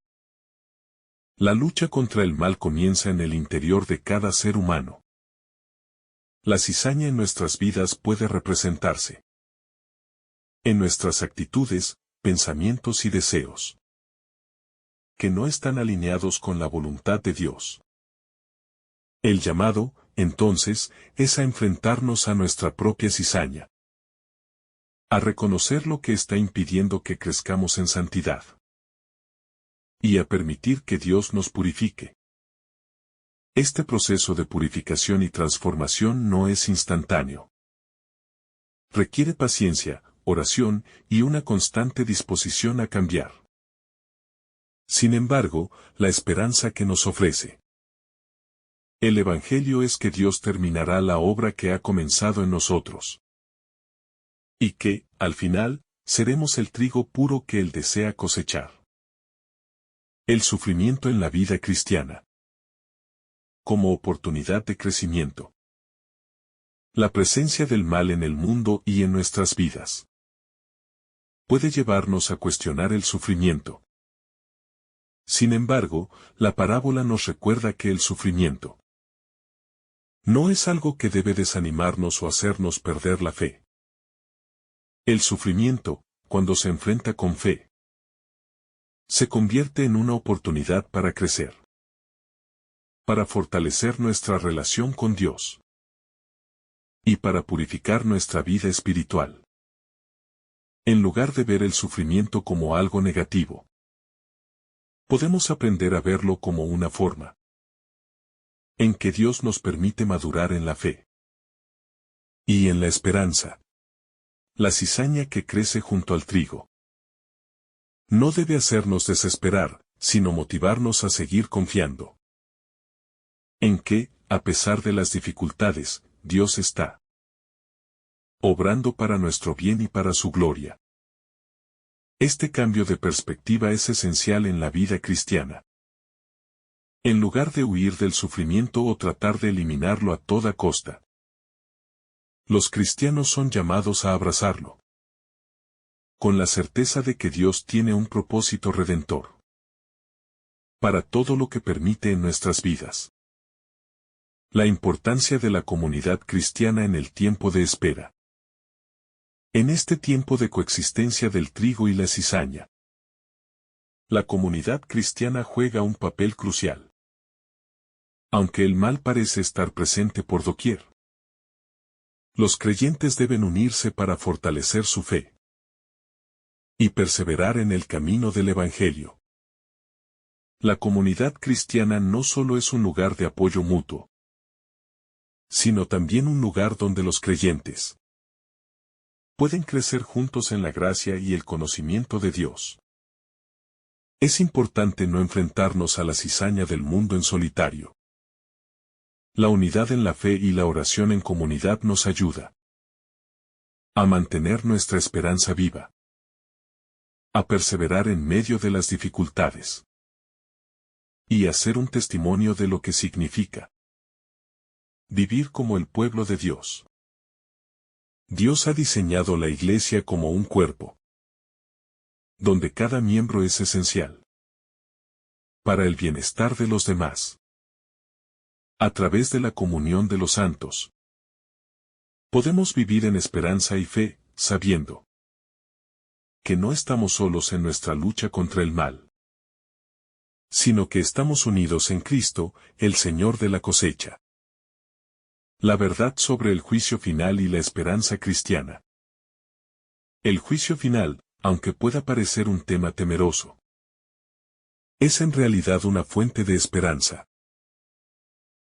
[SPEAKER 1] La lucha contra el mal comienza en el interior de cada ser humano. La cizaña en nuestras vidas puede representarse en nuestras actitudes, pensamientos y deseos, que no están alineados con la voluntad de Dios. El llamado, entonces, es a enfrentarnos a nuestra propia cizaña, a reconocer lo que está impidiendo que crezcamos en santidad, y a permitir que Dios nos purifique. Este proceso de purificación y transformación no es instantáneo. Requiere paciencia, oración y una constante disposición a cambiar. Sin embargo, la esperanza que nos ofrece el Evangelio es que Dios terminará la obra que ha comenzado en nosotros, y que, al final, seremos el trigo puro que Él desea cosechar. El sufrimiento en la vida cristiana como oportunidad de crecimiento. La presencia del mal en el mundo y en nuestras vidas puede llevarnos a cuestionar el sufrimiento. Sin embargo, la parábola nos recuerda que el sufrimiento no es algo que debe desanimarnos o hacernos perder la fe. El sufrimiento, cuando se enfrenta con fe, se convierte en una oportunidad para crecer, para fortalecer nuestra relación con Dios y para purificar nuestra vida espiritual. En lugar de ver el sufrimiento como algo negativo, podemos aprender a verlo como una forma en que Dios nos permite madurar en la fe y en la esperanza. La cizaña que crece junto al trigo no debe hacernos desesperar, sino motivarnos a seguir confiando en que, a pesar de las dificultades, Dios está obrando para nuestro bien y para su gloria. Este cambio de perspectiva es esencial en la vida cristiana. En lugar de huir del sufrimiento o tratar de eliminarlo a toda costa, los cristianos son llamados a abrazarlo, con la certeza de que Dios tiene un propósito redentor para todo lo que permite en nuestras vidas. La importancia de la comunidad cristiana en el tiempo de espera. En este tiempo de coexistencia del trigo y la cizaña, la comunidad cristiana juega un papel crucial. Aunque el mal parece estar presente por doquier, los creyentes deben unirse para fortalecer su fe y perseverar en el camino del Evangelio. La comunidad cristiana no solo es un lugar de apoyo mutuo, sino también un lugar donde los creyentes pueden crecer juntos en la gracia y el conocimiento de Dios. Es importante no enfrentarnos a la cizaña del mundo en solitario. La unidad en la fe y la oración en comunidad nos ayuda a mantener nuestra esperanza viva, a perseverar en medio de las dificultades y a ser un testimonio de lo que significa vivir como el pueblo de Dios. Dios ha diseñado la Iglesia como un cuerpo, donde cada miembro es esencial para el bienestar de los demás. A través de la comunión de los santos, podemos vivir en esperanza y fe, sabiendo que no estamos solos en nuestra lucha contra el mal, sino que estamos unidos en Cristo, el Señor de la cosecha. La verdad sobre el juicio final y la esperanza cristiana. El juicio final, aunque pueda parecer un tema temeroso, es en realidad una fuente de esperanza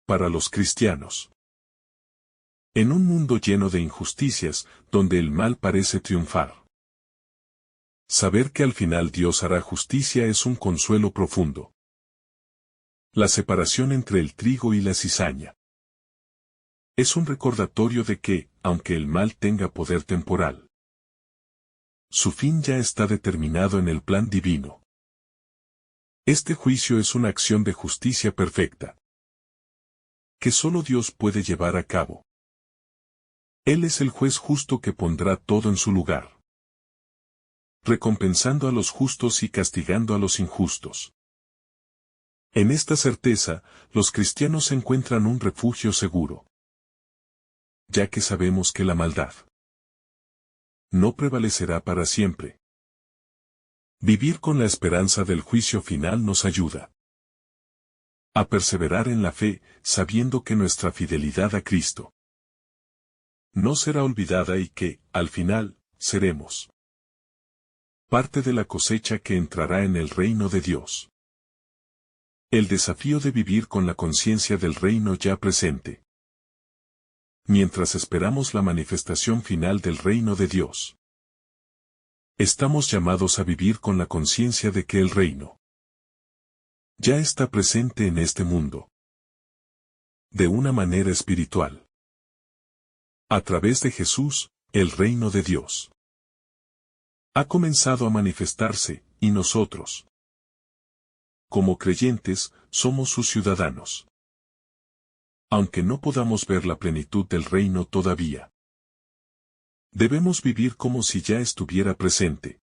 [SPEAKER 1] para los cristianos. En un mundo lleno de injusticias, donde el mal parece triunfar, saber que al final Dios hará justicia es un consuelo profundo. La separación entre el trigo y la cizaña es un recordatorio de que, aunque el mal tenga poder temporal, su fin ya está determinado en el plan divino. Este juicio es una acción de justicia perfecta, que solo Dios puede llevar a cabo. Él es el juez justo que pondrá todo en su lugar, recompensando a los justos y castigando a los injustos. En esta certeza, los cristianos encuentran un refugio seguro, ya que sabemos que la maldad no prevalecerá para siempre. Vivir con la esperanza del juicio final nos ayuda a perseverar en la fe, sabiendo que nuestra fidelidad a Cristo no será olvidada y que, al final, seremos parte de la cosecha que entrará en el reino de Dios. El desafío de vivir con la conciencia del reino ya presente, mientras esperamos la manifestación final del reino de Dios. Estamos llamados a vivir con la conciencia de que el reino ya está presente en este mundo, de una manera espiritual. A través de Jesús, el reino de Dios ha comenzado a manifestarse, y nosotros, como creyentes, somos sus ciudadanos. Aunque no podamos ver la plenitud del reino todavía, debemos vivir como si ya estuviera presente,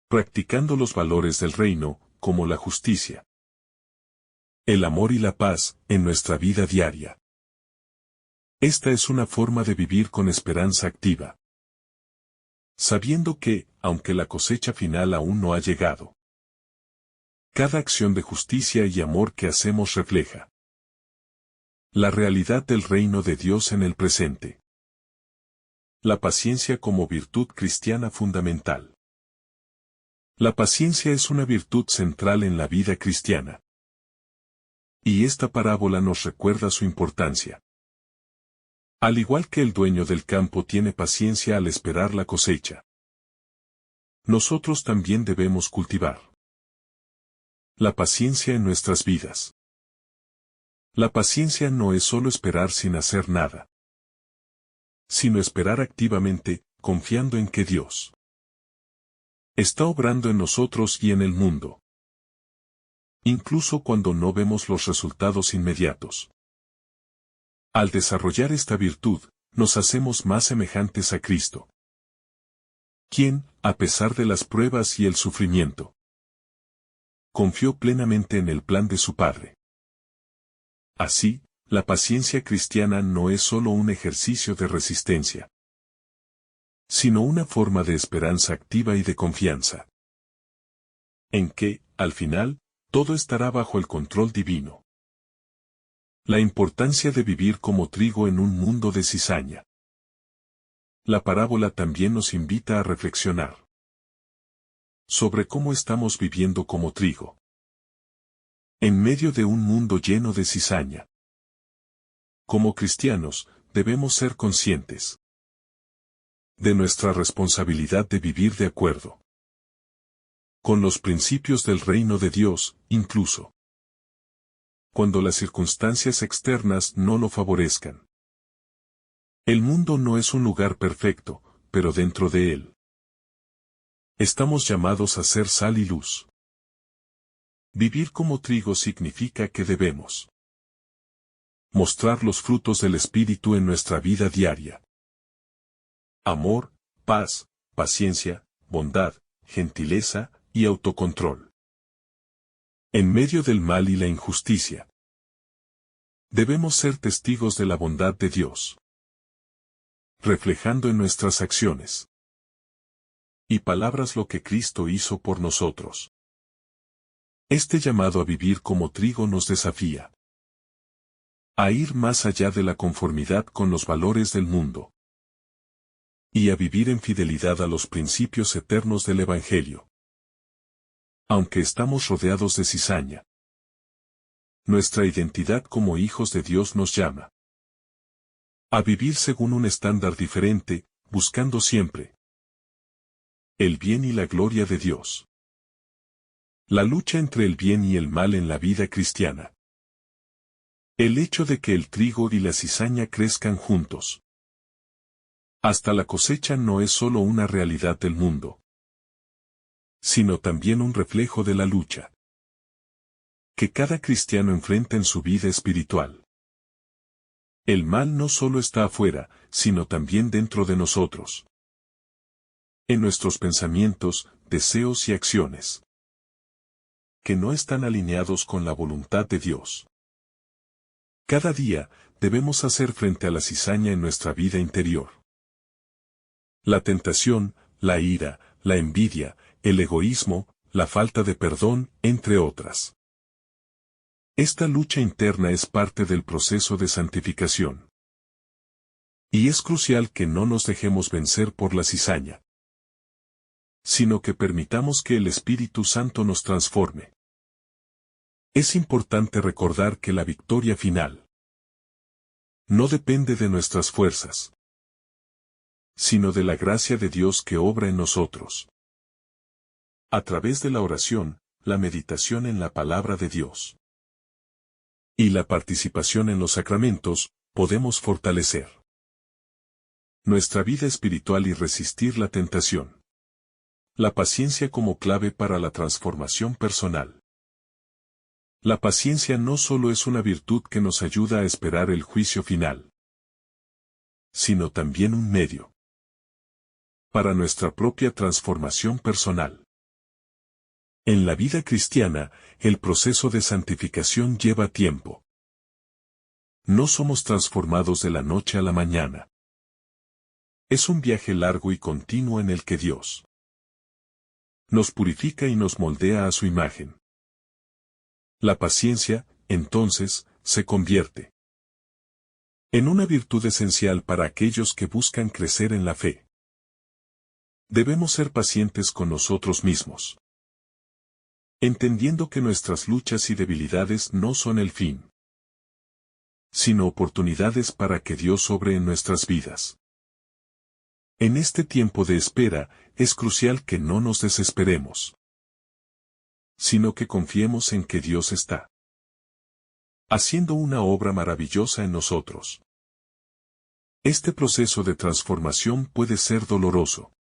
[SPEAKER 1] practicando los valores del reino, como la justicia, el amor y la paz, en nuestra vida diaria. Esta es una forma de vivir con esperanza activa, sabiendo que, aunque la cosecha final aún no ha llegado, cada acción de justicia y amor que hacemos refleja la realidad del reino de Dios en el presente. La paciencia como virtud cristiana fundamental. La paciencia es una virtud central en la vida cristiana, y esta parábola nos recuerda su importancia. Al igual que el dueño del campo tiene paciencia al esperar la cosecha, nosotros también debemos cultivar la paciencia en nuestras vidas. La paciencia no es solo esperar sin hacer nada, sino esperar activamente, confiando en que Dios está obrando en nosotros y en el mundo, incluso cuando no vemos los resultados inmediatos. Al desarrollar esta virtud, nos hacemos más semejantes a Cristo, quien, a pesar de las pruebas y el sufrimiento, confió plenamente en el plan de su Padre. Así, la paciencia cristiana no es solo un ejercicio de resistencia, sino una forma de esperanza activa y de confianza. En que, al final, todo estará bajo el control divino. La importancia de vivir como trigo en un mundo de cizaña. La parábola también nos invita a reflexionar sobre cómo estamos viviendo como trigo en medio de un mundo lleno de cizaña. Como cristianos, debemos ser conscientes de nuestra responsabilidad de vivir de acuerdo con los principios del reino de Dios, incluso cuando las circunstancias externas no lo favorezcan. El mundo no es un lugar perfecto, pero dentro de él estamos llamados a ser sal y luz. Vivir como trigo significa que debemos mostrar los frutos del Espíritu en nuestra vida diaria. Amor, paz, paciencia, bondad, gentileza y autocontrol. En medio del mal y la injusticia, debemos ser testigos de la bondad de Dios, reflejando en nuestras acciones y palabras lo que Cristo hizo por nosotros. Este llamado a vivir como trigo nos desafía a ir más allá de la conformidad con los valores del mundo y a vivir en fidelidad a los principios eternos del Evangelio. Aunque estamos rodeados de cizaña, nuestra identidad como hijos de Dios nos llama a vivir según un estándar diferente, buscando siempre el bien y la gloria de Dios. La lucha entre el bien y el mal en la vida cristiana. El hecho de que el trigo y la cizaña crezcan juntos hasta la cosecha no es solo una realidad del mundo, sino también un reflejo de la lucha que cada cristiano enfrenta en su vida espiritual. El mal no solo está afuera, sino también dentro de nosotros, en nuestros pensamientos, deseos y acciones, que no están alineados con la voluntad de Dios. Cada día, debemos hacer frente a la cizaña en nuestra vida interior. La tentación, la ira, la envidia, el egoísmo, la falta de perdón, entre otras. Esta lucha interna es parte del proceso de santificación. Y es crucial que no nos dejemos vencer por la cizaña, sino que permitamos que el Espíritu Santo nos transforme. Es importante recordar que la victoria final no depende de nuestras fuerzas, sino de la gracia de Dios que obra en nosotros. A través de la oración, la meditación en la palabra de Dios y la participación en los sacramentos, podemos fortalecer nuestra vida espiritual y resistir la tentación. La paciencia como clave para la transformación personal. La paciencia no solo es una virtud que nos ayuda a esperar el juicio final, sino también un medio para nuestra propia transformación personal. En la vida cristiana, el proceso de santificación lleva tiempo. No somos transformados de la noche a la mañana. Es un viaje largo y continuo en el que Dios nos purifica y nos moldea a su imagen. La paciencia, entonces, se convierte en una virtud esencial para aquellos que buscan crecer en la fe. Debemos ser pacientes con nosotros mismos, entendiendo que nuestras luchas y debilidades no son el fin, sino oportunidades para que Dios obre en nuestras vidas. En este tiempo de espera, es crucial que no nos desesperemos, sino que confiemos en que Dios está haciendo una obra maravillosa en nosotros. Este proceso de transformación puede ser doloroso,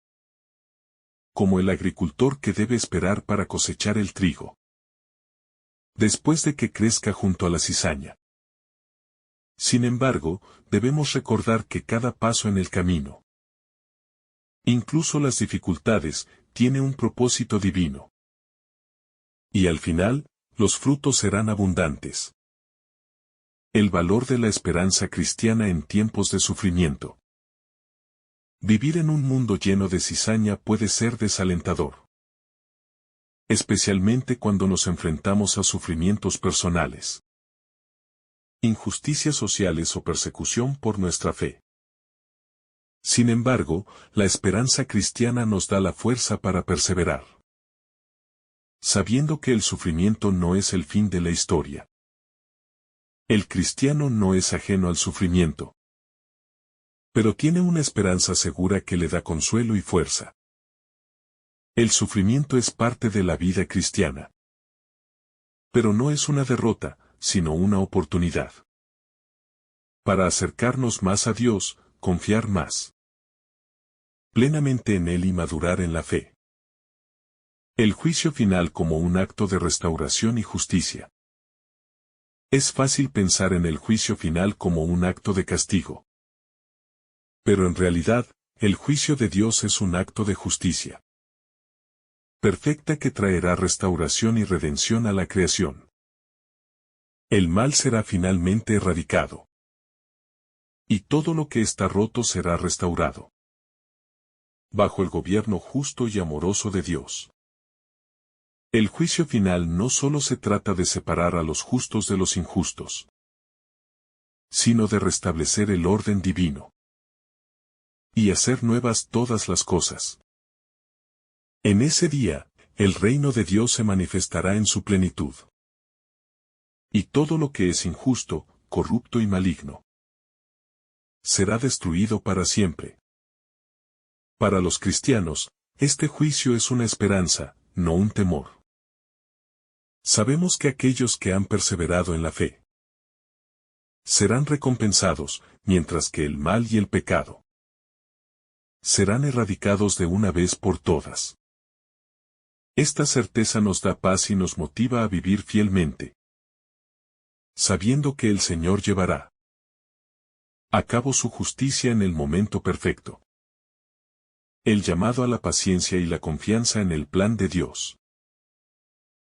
[SPEAKER 1] como el agricultor que debe esperar para cosechar el trigo, después de que crezca junto a la cizaña. Sin embargo, debemos recordar que cada paso en el camino, incluso las dificultades, tiene un propósito divino. Y al final, los frutos serán abundantes. El valor de la esperanza cristiana en tiempos de sufrimiento. Vivir en un mundo lleno de cizaña puede ser desalentador. Especialmente cuando nos enfrentamos a sufrimientos personales, injusticias sociales o persecución por nuestra fe. Sin embargo, la esperanza cristiana nos da la fuerza para perseverar, sabiendo que el sufrimiento no es el fin de la historia. El cristiano no es ajeno al sufrimiento, pero tiene una esperanza segura que le da consuelo y fuerza. El sufrimiento es parte de la vida cristiana, pero no es una derrota, sino una oportunidad para acercarnos más a Dios, confiar más plenamente en Él y madurar en la fe. El juicio final como un acto de restauración y justicia. Es fácil pensar en el juicio final como un acto de castigo. Pero en realidad, el juicio de Dios es un acto de justicia perfecta que traerá restauración y redención a la creación. El mal será finalmente erradicado, y todo lo que está roto será restaurado, bajo el gobierno justo y amoroso de Dios. El juicio final no solo se trata de separar a los justos de los injustos, sino de restablecer el orden divino y hacer nuevas todas las cosas. En ese día, el reino de Dios se manifestará en su plenitud. Y todo lo que es injusto, corrupto y maligno será destruido para siempre. Para los cristianos, este juicio es una esperanza, no un temor. Sabemos que aquellos que han perseverado en la fe serán recompensados, mientras que el mal y el pecado serán erradicados de una vez por todas. Esta certeza nos da paz y nos motiva a vivir fielmente, sabiendo que el Señor llevará a cabo su justicia en el momento perfecto. El llamado a la paciencia y la confianza en el plan de Dios.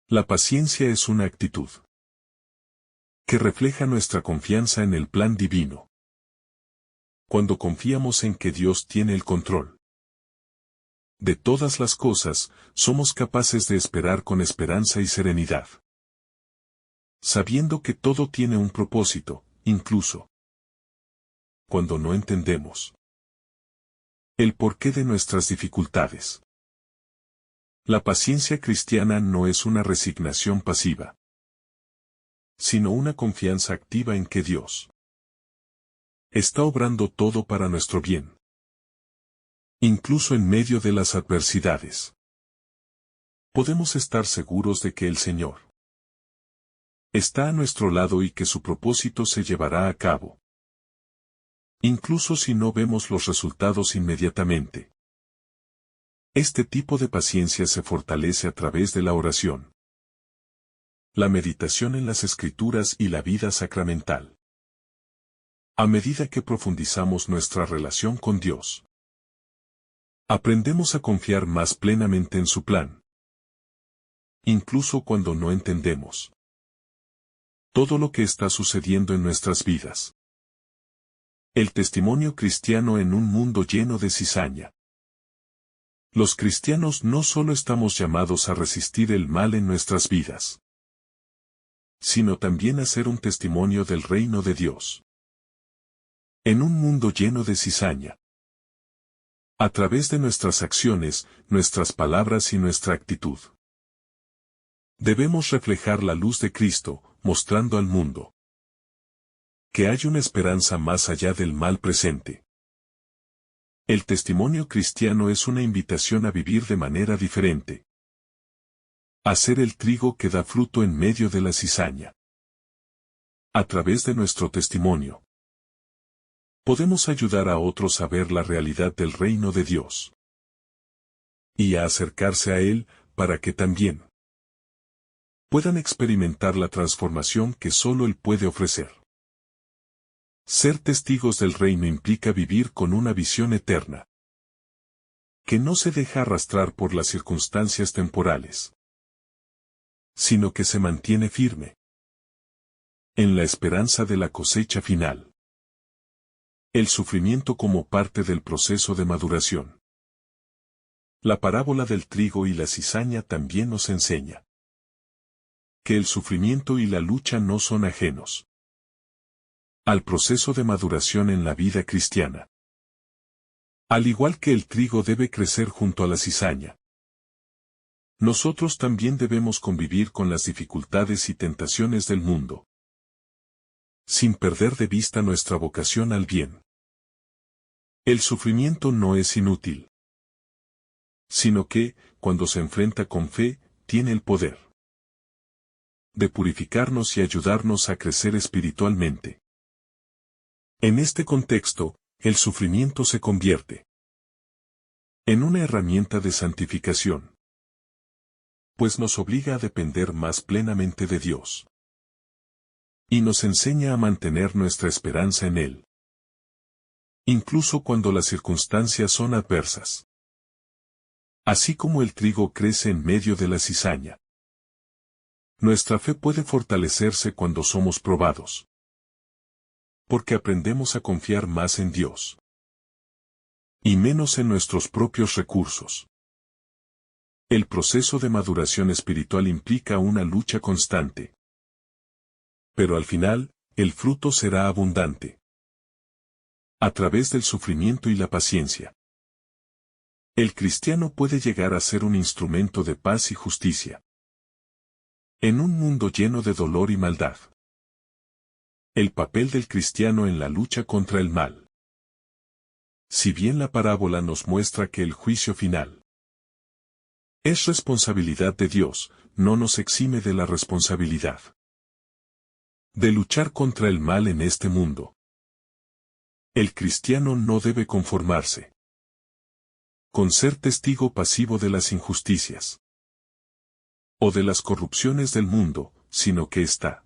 [SPEAKER 1] La paciencia es una actitud que refleja nuestra confianza en el plan divino. Cuando confiamos en que Dios tiene el control de todas las cosas, somos capaces de esperar con esperanza y serenidad, sabiendo que todo tiene un propósito, incluso cuando no entendemos el porqué de nuestras dificultades. La paciencia cristiana no es una resignación pasiva, sino una confianza activa en que Dios está obrando todo para nuestro bien, incluso en medio de las adversidades. Podemos estar seguros de que el Señor está a nuestro lado y que su propósito se llevará a cabo, incluso si no vemos los resultados inmediatamente. Este tipo de paciencia se fortalece a través de la oración, la meditación en las Escrituras y la vida sacramental. A medida que profundizamos nuestra relación con Dios, aprendemos a confiar más plenamente en su plan, incluso cuando no entendemos todo lo que está sucediendo en nuestras vidas. El testimonio cristiano en un mundo lleno de cizaña. Los cristianos no solo estamos llamados a resistir el mal en nuestras vidas, sino también a ser un testimonio del reino de Dios en un mundo lleno de cizaña. A través de nuestras acciones, nuestras palabras y nuestra actitud, debemos reflejar la luz de Cristo, mostrando al mundo que hay una esperanza más allá del mal presente. El testimonio cristiano es una invitación a vivir de manera diferente, a ser el trigo que da fruto en medio de la cizaña. A través de nuestro testimonio, podemos ayudar a otros a ver la realidad del reino de Dios y a acercarse a Él, para que también puedan experimentar la transformación que solo Él puede ofrecer. Ser testigos del reino implica vivir con una visión eterna, que no se deja arrastrar por las circunstancias temporales, sino que se mantiene firme en la esperanza de la cosecha final. El sufrimiento como parte del proceso de maduración. La parábola del trigo y la cizaña también nos enseña que el sufrimiento y la lucha no son ajenos al proceso de maduración en la vida cristiana. Al igual que el trigo debe crecer junto a la cizaña, nosotros también debemos convivir con las dificultades y tentaciones del mundo, sin perder de vista nuestra vocación al bien. El sufrimiento no es inútil, sino que, cuando se enfrenta con fe, tiene el poder de purificarnos y ayudarnos a crecer espiritualmente. En este contexto, el sufrimiento se convierte en una herramienta de santificación, pues nos obliga a depender más plenamente de Dios y nos enseña a mantener nuestra esperanza en Él, incluso cuando las circunstancias son adversas. Así como el trigo crece en medio de la cizaña, nuestra fe puede fortalecerse cuando somos probados, porque aprendemos a confiar más en Dios y menos en nuestros propios recursos. El proceso de maduración espiritual implica una lucha constante, pero al final, el fruto será abundante a través del sufrimiento y la paciencia. El cristiano puede llegar a ser un instrumento de paz y justicia en un mundo lleno de dolor y maldad. El papel del cristiano en la lucha contra el mal. Si bien la parábola nos muestra que el juicio final es responsabilidad de Dios, no nos exime de la responsabilidad de luchar contra el mal en este mundo. El cristiano no debe conformarse con ser testigo pasivo de las injusticias o de las corrupciones del mundo, sino que está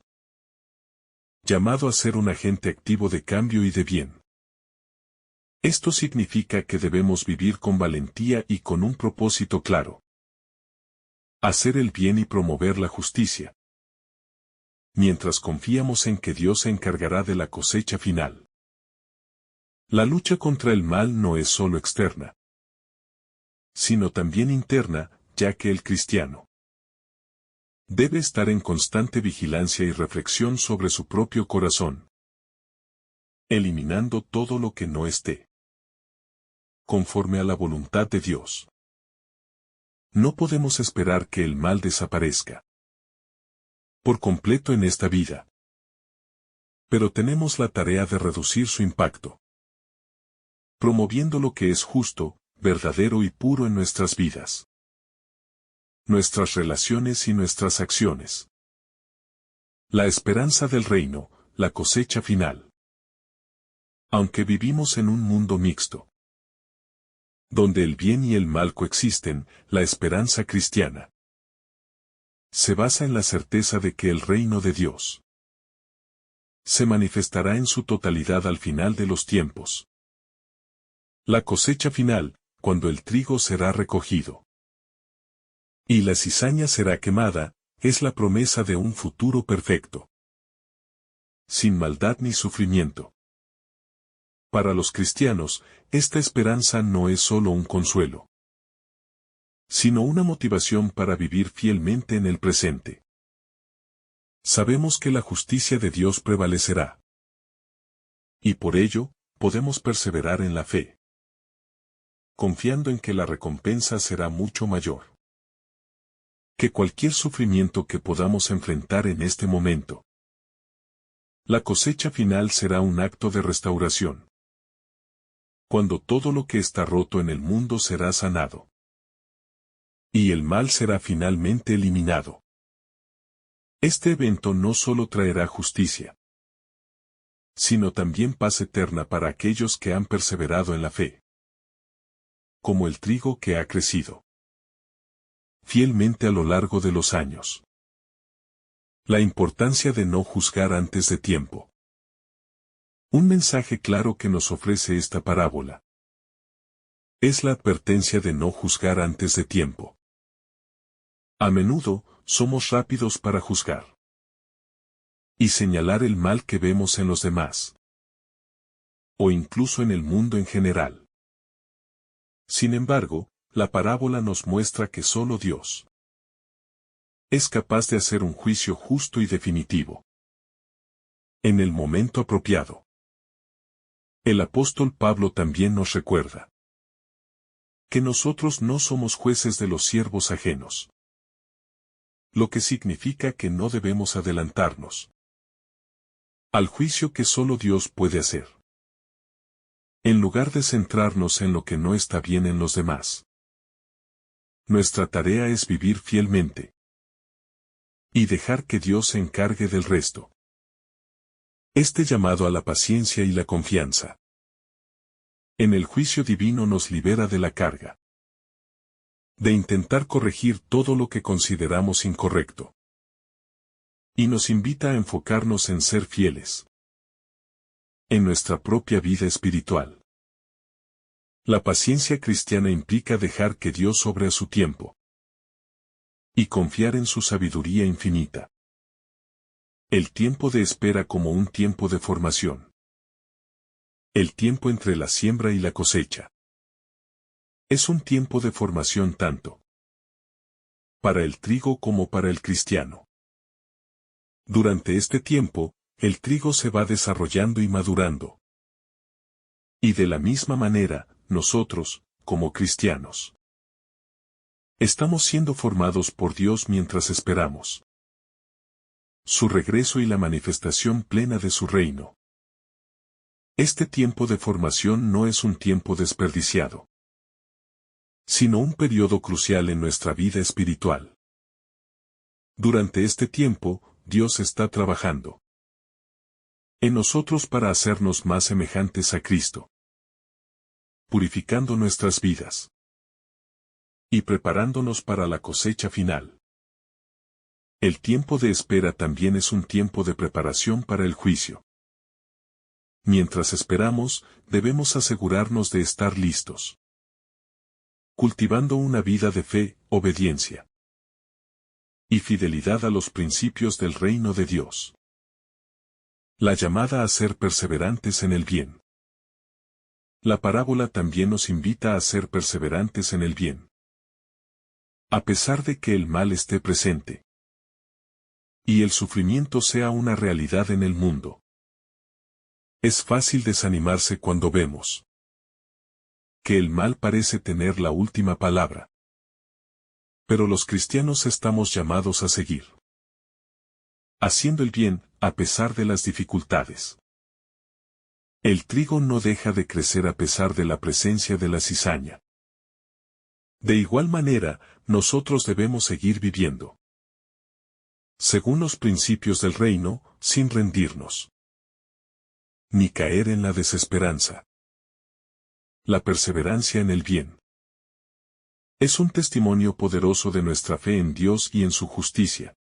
[SPEAKER 1] llamado a ser un agente activo de cambio y de bien. Esto significa que debemos vivir con valentía y con un propósito claro: hacer el bien y promover la justicia, mientras confiamos en que Dios se encargará de la cosecha final. La lucha contra el mal no es solo externa, sino también interna, ya que el cristiano debe estar en constante vigilancia y reflexión sobre su propio corazón, eliminando todo lo que no esté conforme a la voluntad de Dios. No podemos esperar que el mal desaparezca por completo en esta vida, pero tenemos la tarea de reducir su impacto, promoviendo lo que es justo, verdadero y puro en nuestras vidas, nuestras relaciones y nuestras acciones. La esperanza del reino, la cosecha final. Aunque vivimos en un mundo mixto, donde el bien y el mal coexisten, la esperanza cristiana se basa en la certeza de que el reino de Dios se manifestará en su totalidad al final de los tiempos. La cosecha final, cuando el trigo será recogido y la cizaña será quemada, es la promesa de un futuro perfecto, sin maldad ni sufrimiento. Para los cristianos, esta esperanza no es solo un consuelo, sino una motivación para vivir fielmente en el presente. Sabemos que la justicia de Dios prevalecerá, y por ello, podemos perseverar en la fe, confiando en que la recompensa será mucho mayor que cualquier sufrimiento que podamos enfrentar en este momento. La cosecha final será un acto de restauración, cuando todo lo que está roto en el mundo será sanado, y el mal será finalmente eliminado. Este evento no solo traerá justicia, sino también paz eterna para aquellos que han perseverado en la fe, como el trigo que ha crecido fielmente a lo largo de los años. La importancia de no juzgar antes de tiempo. Un mensaje claro que nos ofrece esta parábola es la advertencia de no juzgar antes de tiempo. A menudo, somos rápidos para juzgar y señalar el mal que vemos en los demás, o incluso en el mundo en general. Sin embargo, la parábola nos muestra que solo Dios es capaz de hacer un juicio justo y definitivo en el momento apropiado. El apóstol Pablo también nos recuerda que nosotros no somos jueces de los siervos ajenos, lo que significa que no debemos adelantarnos al juicio que solo Dios puede hacer. En lugar de centrarnos en lo que no está bien en los demás, nuestra tarea es vivir fielmente y dejar que Dios se encargue del resto. Este llamado a la paciencia y la confianza en el juicio divino nos libera de la carga de intentar corregir todo lo que consideramos incorrecto, y nos invita a enfocarnos en ser fieles en nuestra propia vida espiritual. La paciencia cristiana implica dejar que Dios obre a su tiempo y confiar en su sabiduría infinita. El tiempo de espera como un tiempo de formación. El tiempo entre la siembra y la cosecha es un tiempo de formación tanto para el trigo como para el cristiano. Durante este tiempo, el trigo se va desarrollando y madurando. Y de la misma manera, nosotros, como cristianos, estamos siendo formados por Dios mientras esperamos su regreso y la manifestación plena de su reino. Este tiempo de formación no es un tiempo desperdiciado, sino un periodo crucial en nuestra vida espiritual. Durante este tiempo, Dios está trabajando en nosotros para hacernos más semejantes a Cristo, purificando nuestras vidas y preparándonos para la cosecha final. El tiempo de espera también es un tiempo de preparación para el juicio. Mientras esperamos, debemos asegurarnos de estar listos, cultivando una vida de fe, obediencia y fidelidad a los principios del reino de Dios. La llamada a ser perseverantes en el bien. La parábola también nos invita a ser perseverantes en el bien, a pesar de que el mal esté presente y el sufrimiento sea una realidad en el mundo. Es fácil desanimarse cuando vemos que el mal parece tener la última palabra. Pero los cristianos estamos llamados a seguir haciendo el bien, a pesar de las dificultades. El trigo no deja de crecer a pesar de la presencia de la cizaña. De igual manera, nosotros debemos seguir viviendo según los principios del reino, sin rendirnos ni caer en la desesperanza. La perseverancia en el bien es un testimonio poderoso de nuestra fe en Dios y en su justicia,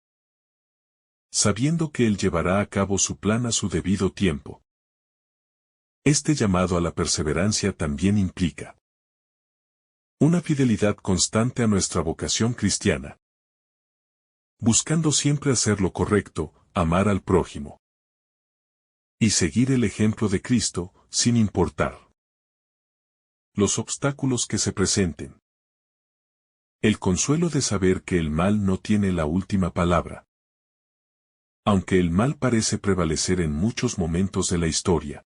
[SPEAKER 1] sabiendo que Él llevará a cabo su plan a su debido tiempo. Este llamado a la perseverancia también implica una fidelidad constante a nuestra vocación cristiana, buscando siempre hacer lo correcto, amar al prójimo y seguir el ejemplo de Cristo, sin importar los obstáculos que se presenten. El consuelo de saber que el mal no tiene la última palabra. Aunque el mal parece prevalecer en muchos momentos de la historia,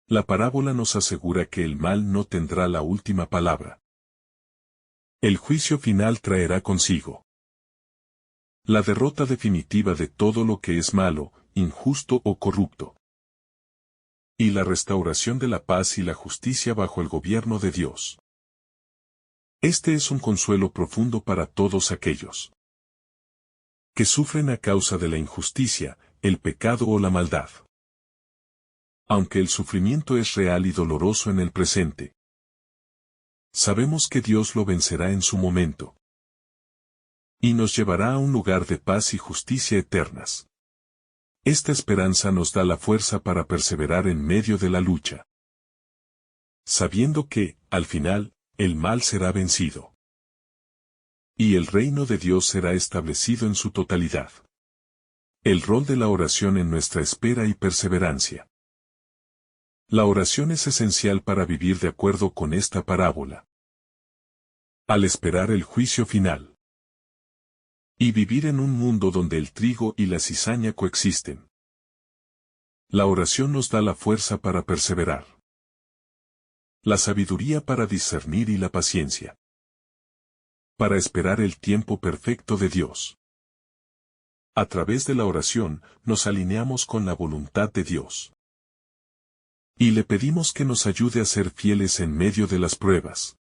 [SPEAKER 1] la parábola nos asegura que el mal no tendrá la última palabra. El juicio final traerá consigo la derrota definitiva de todo lo que es malo, injusto o corrupto, y la restauración de la paz y la justicia bajo el gobierno de Dios. Este es un consuelo profundo para todos aquellos que sufren a causa de la injusticia, el pecado o la maldad. Aunque el sufrimiento es real y doloroso en el presente, sabemos que Dios lo vencerá en su momento y nos llevará a un lugar de paz y justicia eternas. Esta esperanza nos da la fuerza para perseverar en medio de la lucha, sabiendo que, al final, el mal será vencido y el reino de Dios será establecido en su totalidad. El rol de la oración en nuestra espera y perseverancia. La oración es esencial para vivir de acuerdo con esta parábola. Al esperar el juicio final. Y vivir en un mundo donde el trigo y la cizaña coexisten. La oración nos da la fuerza para perseverar. La sabiduría para discernir y la paciencia. Para esperar el tiempo perfecto de Dios. A través de la oración, nos alineamos con la voluntad de Dios. Y le pedimos que nos ayude a ser fieles en medio de las pruebas.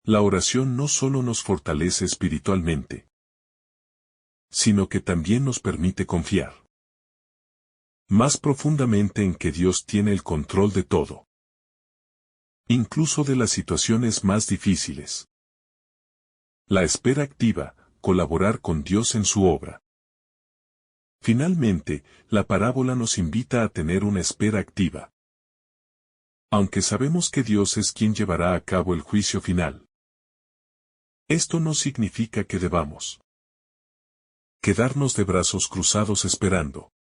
[SPEAKER 1] La oración no solo nos fortalece espiritualmente, sino que también nos permite confiar más profundamente en que Dios tiene el control de todo, incluso de las situaciones más difíciles. La espera activa, colaborar con Dios en su obra. Finalmente, la parábola nos invita a tener una espera activa. Aunque sabemos que Dios es quien llevará a cabo el juicio final, esto no significa que debamos quedarnos de brazos cruzados esperando.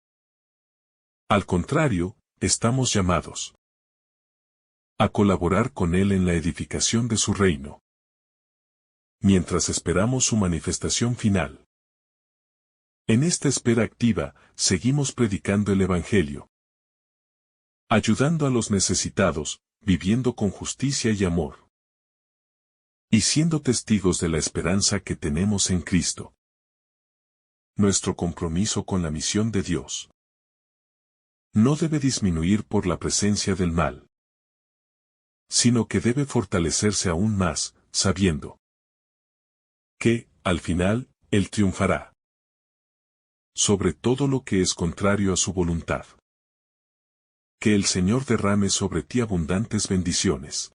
[SPEAKER 1] Al contrario, estamos llamados a colaborar con Él en la edificación de su reino, mientras esperamos su manifestación final. En esta espera activa, seguimos predicando el Evangelio, ayudando a los necesitados, viviendo con justicia y amor, y siendo testigos de la esperanza que tenemos en Cristo. Nuestro compromiso con la misión de Dios no debe disminuir por la presencia del mal, sino que debe fortalecerse aún más, sabiendo que, al final, Él triunfará sobre todo lo que es contrario a su voluntad. Que el Señor derrame sobre ti abundantes bendiciones.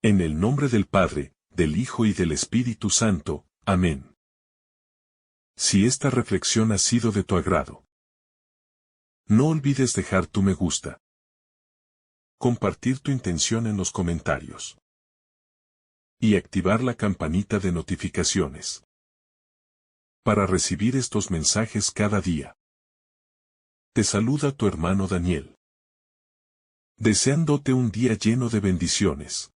[SPEAKER 1] En el nombre del Padre, del Hijo y del Espíritu Santo. Amén. Si esta reflexión ha sido de tu agrado, no olvides dejar tu me gusta, compartir tu intención en los comentarios y activar la campanita de notificaciones para recibir estos mensajes cada día. Te saluda tu hermano Daniel, deseándote un día lleno de bendiciones.